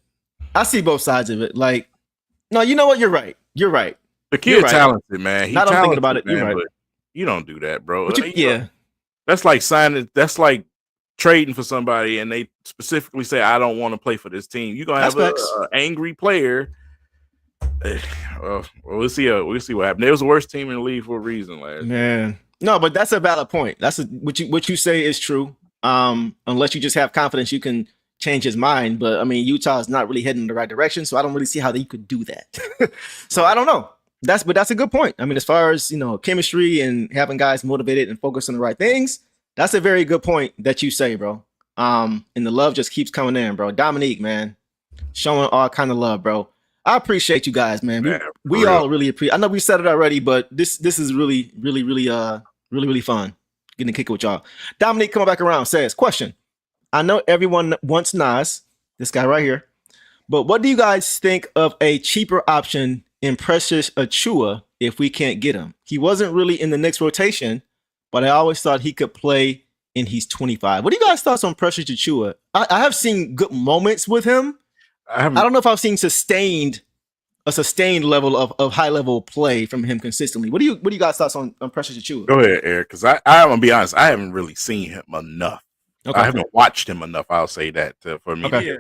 Like, no, you know what? You're right. The kid's talented, man. Not I'm thinking about it. Man, you're right. But you don't do that, bro. Yeah. That's like signing. That's like trading for somebody, and they specifically say, "I don't want to play for this team." You're gonna have an angry player. Well, we'll see. We'll see what happens. It was the worst team in the league for a reason last. Man, no, but that's a valid point. What you say is true. Unless you just have confidence, you can change his mind. But I mean, Utah is not really heading in the right direction, so I don't really see how you could do that. So I don't know. That's a good point. I mean, as far as chemistry and having guys motivated and focused on the right things, that's a very good point that you say, bro. And the love just keeps coming in, bro. Dominique, man, showing all kind of love, bro. I appreciate you guys, man. We all really appreciate. I know we said it already, but this is really fun getting to kick it with y'all. Dominique coming back around says, question. I know everyone wants Nas, this guy right here, but what do you guys think of a cheaper option in Precious Achiuwa if we can't get him? He wasn't really in the Knicks rotation, but I always thought he could play, and he's 25. What do you guys thoughts on Precious Achiuwa? I have seen good moments with him. I don't know if I've seen a sustained level of high level play from him consistently. What do you guys thoughts on Precious Achiuwa? Go ahead, Eric, because I'm gonna be honest, I haven't really seen him enough. Okay. I haven't watched him enough. I'll say that for me. Okay.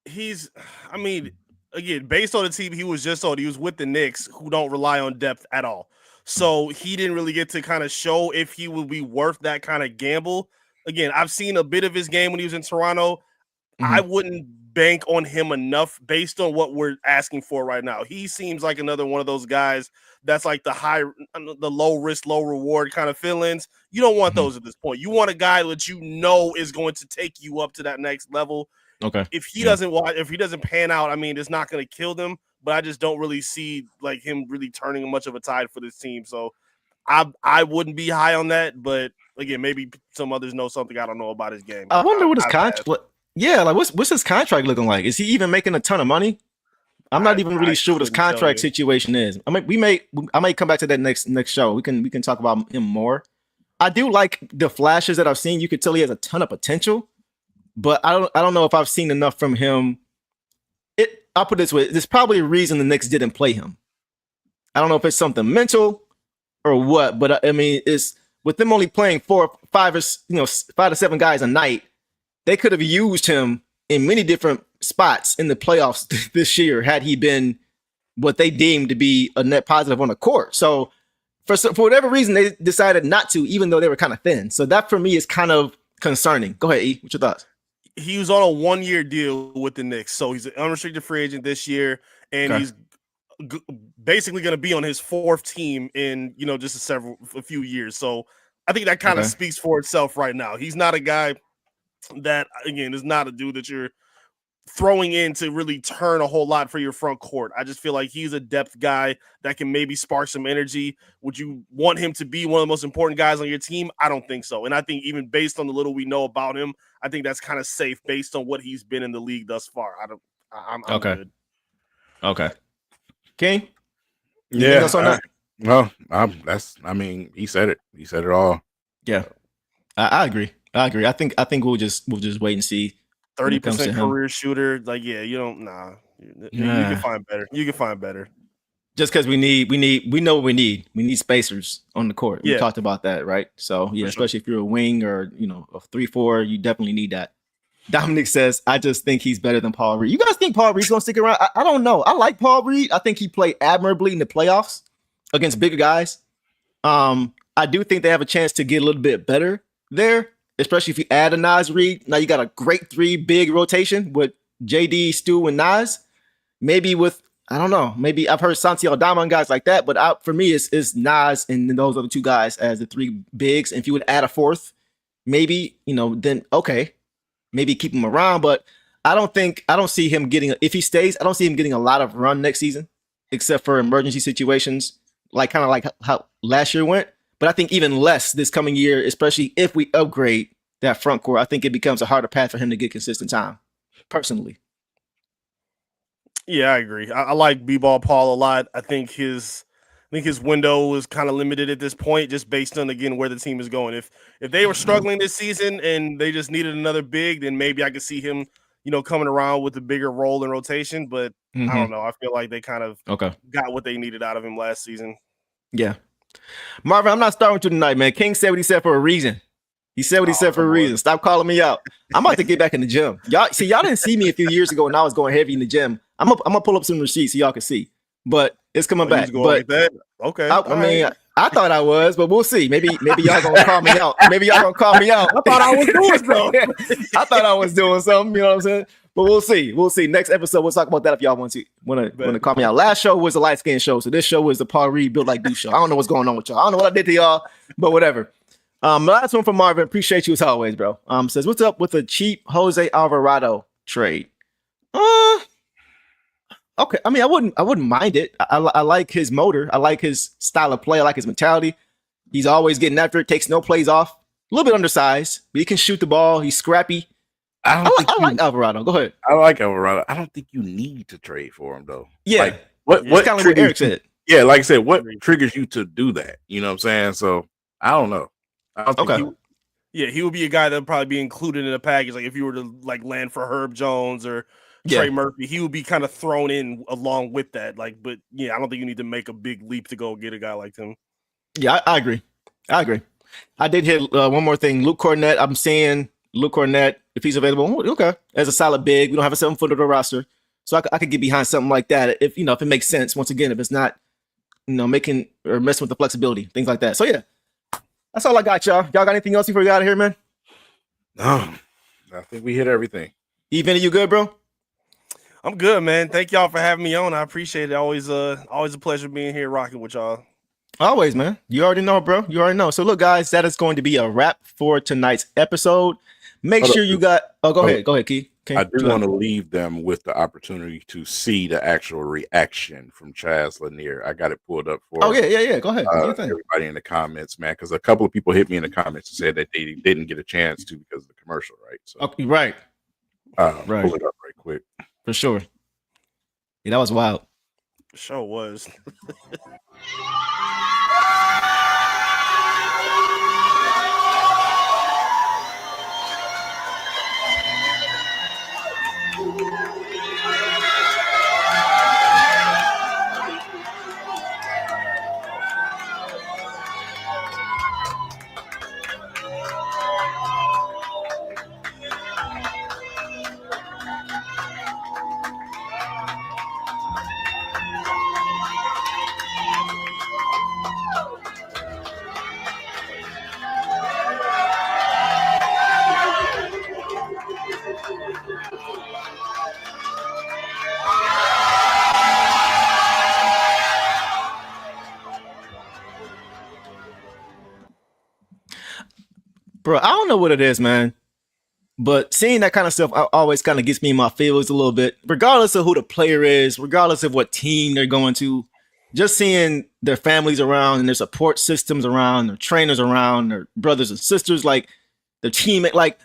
I mean, again, based on the team he was just on, he was with the Knicks, who don't rely on depth at all. So he didn't really get to kind of show if he would be worth that kind of gamble. Again, I've seen a bit of his game when he was in Toronto. Mm-hmm. I wouldn't bank on him enough based on what we're asking for right now. He seems like another one of those guys that's like the low risk, low reward kind of feelings. You don't want those at this point. You want a guy that is going to take you up to that next level. Okay. If he doesn't pan out, I mean, it's not going to kill them, but I just don't really see like him really turning much of a tide for this team. So I wouldn't be high on that, but again, maybe some others know something I don't know about his game. I wonder what his contract. Yeah, like what's his contract looking like? Is he even making a ton of money? I'm not even really sure what his contract situation is. I mean, I might come back to that next show. We can talk about him more. I do like the flashes that I've seen. You could tell he has a ton of potential, but I don't know if I've seen enough from him. I'll put it this way: there's probably a reason the Knicks didn't play him. I don't know if it's something mental or what, but I mean, it's with them only playing 5 to 7 guys a night. They could have used him in many different spots in the playoffs this year had he been what they deemed to be a net positive on the court. So for whatever reason, they decided not to, even though they were kind of thin. So that for me is kind of concerning. Go ahead, E. What's your thoughts? He was on a 1-year deal with the Knicks. So he's an unrestricted free agent this year, and he's basically going to be on his 4th team in, just a few years. So I think that kind of speaks for itself right now. He's not a guy that, again, is not a dude that you're throwing in to really turn a whole lot for your front court. I just feel like he's a depth guy that can maybe spark some energy. Would you want him to be one of the most important guys on your team? I don't think so. And I think even based on the little we know about him, I think that's kind of safe based on what he's been in the league thus far. I'm okay. Good. Okay. King? Yeah. I mean, he said it. He said it all. Yeah. I agree. I think we'll just wait and see. 30% career shooter. Like, yeah, you don't You can find better. Just because we know what we need. We need spacers on the court. We talked about that, right? So yeah, especially if you're a wing or a 3-4, you definitely need that. Dominic says, I just think he's better than Paul Reed. You guys think Paul Reed's gonna stick around? I don't know. I like Paul Reed. I think he played admirably in the playoffs against bigger guys. I do think they have a chance to get a little bit better there, especially if you add a Naz Reed. Now you got a great 3 big rotation with JD, Stu, and Naz. Maybe with, I don't know, maybe I've heard Santi Aldama and guys like that, but for me, it's Naz and those other 2 guys as the 3 bigs. And if you would add a 4th, maybe, then okay, maybe keep him around. But I don't see him getting, if he stays, I don't see him getting a lot of run next season, except for emergency situations, like how last year went. But I think even less this coming year, especially if we upgrade that front court, I think it becomes a harder path for him to get consistent time, personally. Yeah, I agree. I like B-Ball Paul a lot. I think his window is kind of limited at this point, just based on, again, where the team is going. If they were struggling this season and they just needed another big, then maybe I could see him, coming around with a bigger role in rotation. But I don't know. I feel like they kind of got what they needed out of him last season. Yeah. Marvin, I'm not starting with you tonight, man. King said what he said for a reason. He said what he said for a reason. Stop calling me out. I'm about to get back in the gym. Y'all didn't see me a few years ago when I was going heavy in the gym. I'm gonna pull up some receipts so y'all can see. But it's coming back. But like that? Okay. I thought I was, but we'll see. Maybe y'all gonna call me out. Maybe y'all gonna call me out. I thought I was doing something. I thought I was doing something. You know what I'm saying? But we'll see. We'll see. Next episode, we'll talk about that if y'all want to call me out. Last show was a light skin show, so this show was the Paul Reed Built Like Deuce show. I don't know what's going on with y'all. I don't know what I did to y'all, but whatever. Last one from Marvin. Appreciate you as always, bro. Says, what's up with the cheap Jose Alvarado trade? Okay. I mean, I wouldn't mind it. I like his motor. I like his style of play. I like his mentality. He's always getting after it. Takes no plays off. A little bit undersized, but he can shoot the ball. He's scrappy. I like Alvarado. Go ahead. I like Alvarado. I don't think you need to trade for him though. Yeah. Like, what kind of what Eric said. Yeah, like I said, what triggers you to do that? You know what I'm saying? So I don't know. I don't think he would be a guy that would probably be included in a package. Like if you were to land for Herb Jones or Trey Murphy, he would be kind of thrown in along with that. But I don't think you need to make a big leap to go get a guy like him. Yeah, I agree. I did hit one more thing. Luke Cornett. I'm saying Luke Cornett, if he's available, okay, as a solid big. We don't have a 7-footer to roster, so I could get behind something like that if it makes sense. Once again, if it's not making or messing with the flexibility, things like that. So yeah, that's all I got, y'all. Y'all got anything else before we get out of here, man? No, I think we hit everything. Even you good, bro? I'm good, man. Thank y'all for having me on. I appreciate it. Always a pleasure being here rocking with y'all. Always, man. You already know, bro. You already know. So look, guys, that is going to be a wrap for tonight's episode. Make sure you got. Oh, go ahead, Key. I do want to leave them with the opportunity to see the actual reaction from Chaz Lanier. I got it pulled up for. Oh yeah. Go ahead. Everybody in the comments, man, because a couple of people hit me in the comments and said that they didn't get a chance to because of the commercial, right? So, okay, right. Pull it up right quick. For sure. Yeah, that was wild. Sure was. Bro, I don't know what it is, man. But seeing that kind of stuff always kind of gets me in my feels a little bit, regardless of who the player is, regardless of what team they're going to. Just seeing their families around and their support systems around, their trainers around, their brothers and sisters, like their teammate, like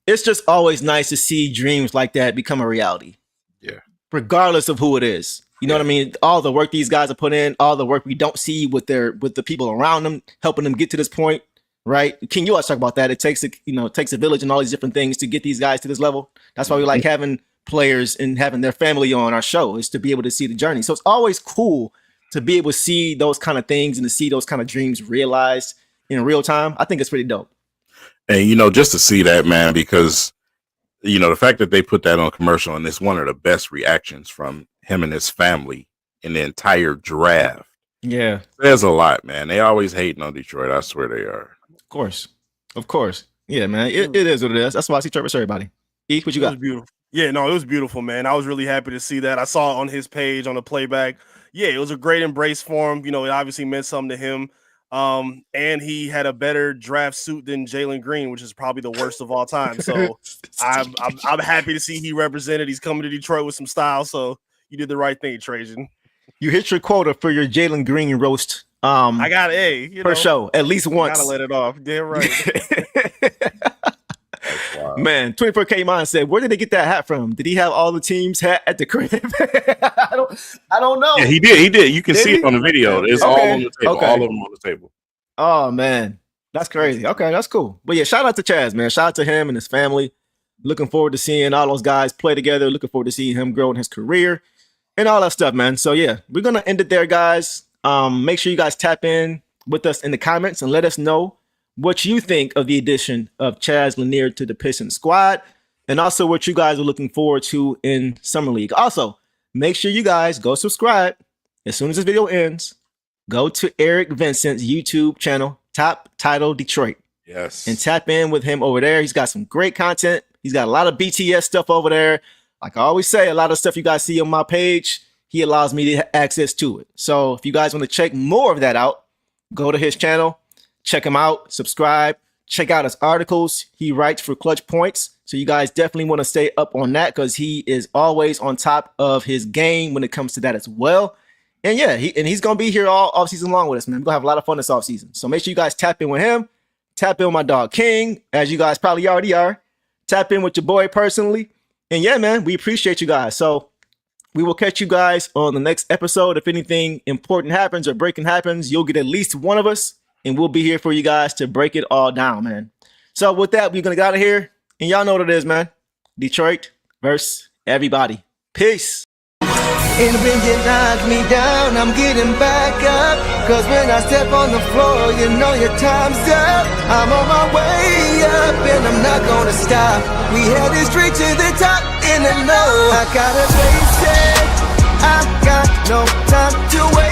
it's just always nice to see dreams like that become a reality. Yeah. Regardless of who it is. You know what I mean? All the work these guys are putting in, all the work we don't see with the people around them, helping them get to this point, right? King, you always talk about that. It takes a village and all these different things to get these guys to this level. That's why we like having players and having their family on our show, is to be able to see the journey. So it's always cool to be able to see those kind of things and to see those kind of dreams realized in real time. I think it's pretty dope. And, just to see that, man, because, the fact that they put that on commercial, and it's one of the best reactions from him and his family in the entire draft. Yeah. There's a lot, man. They always hating on Detroit. I swear they are. Of course. Yeah, man. It is what it is. That's why I see Trevor, everybody. E, what you got? It was beautiful. Yeah, no, it was beautiful, man. I was really happy to see that. I saw it on his page on the playback. Yeah, it was a great embrace for him. It obviously meant something to him. And he had a better draft suit than Jalen Green, which is probably the worst of all time. So I'm happy to see he represented. He's coming to Detroit with some style. So you did the right thing, Trajan. You hit your quota for your Jalen Green roast. I got per show at least once. Gotta let it off. Damn right. Wow. Man, 24K Mind said, where did they get that hat from? Did he have all the team's hat at the crib? I don't know. Yeah, he did. You can see it on the video. It's all on the table. Okay. All of them on the table. Oh man, that's crazy. Okay, that's cool. But yeah, shout out to Chaz, man. Shout out to him and his family. Looking forward to seeing all those guys play together. Looking forward to seeing him grow in his career and all that stuff, man. So yeah, we're gonna end it there, guys. Make sure you guys tap in with us in the comments and let us know what you think of the addition of Chaz Lanier to the Pistons squad, and also what you guys are looking forward to in Summer League. Also, make sure you guys go subscribe as soon as this video ends. Go to Eric Vincent's YouTube channel, Top Title Detroit. Yes. And tap in with him over there. He's got some great content. He's got a lot of BTS stuff over there. Like I always say, a lot of stuff you guys see on my page, he allows me to have access to it. So if you guys want to check more of that out, go to his channel. Check him out, subscribe, check out his articles. He writes for Clutch Points. So you guys definitely want to stay up on that because he is always on top of his game when it comes to that as well. And yeah, he's going to be here all offseason long with us, man. We're going to have a lot of fun this offseason. So make sure you guys tap in with him. Tap in with my dog King, as you guys probably already are. Tap in with your boy personally. And yeah, man, we appreciate you guys. So we will catch you guys on the next episode. If anything important happens or breaking happens, you'll get at least one of us. And we'll be here for you guys to break it all down, man. So with that, we're going to get out of here. And y'all know what it is, man. Detroit versus everybody. Peace. And when you knock me down, I'm getting back up. Cause when I step on the floor, you know your time's up. I'm on my way up and I'm not gonna stop. We headed straight to the top in the low. I gotta face it. I got no time to wait.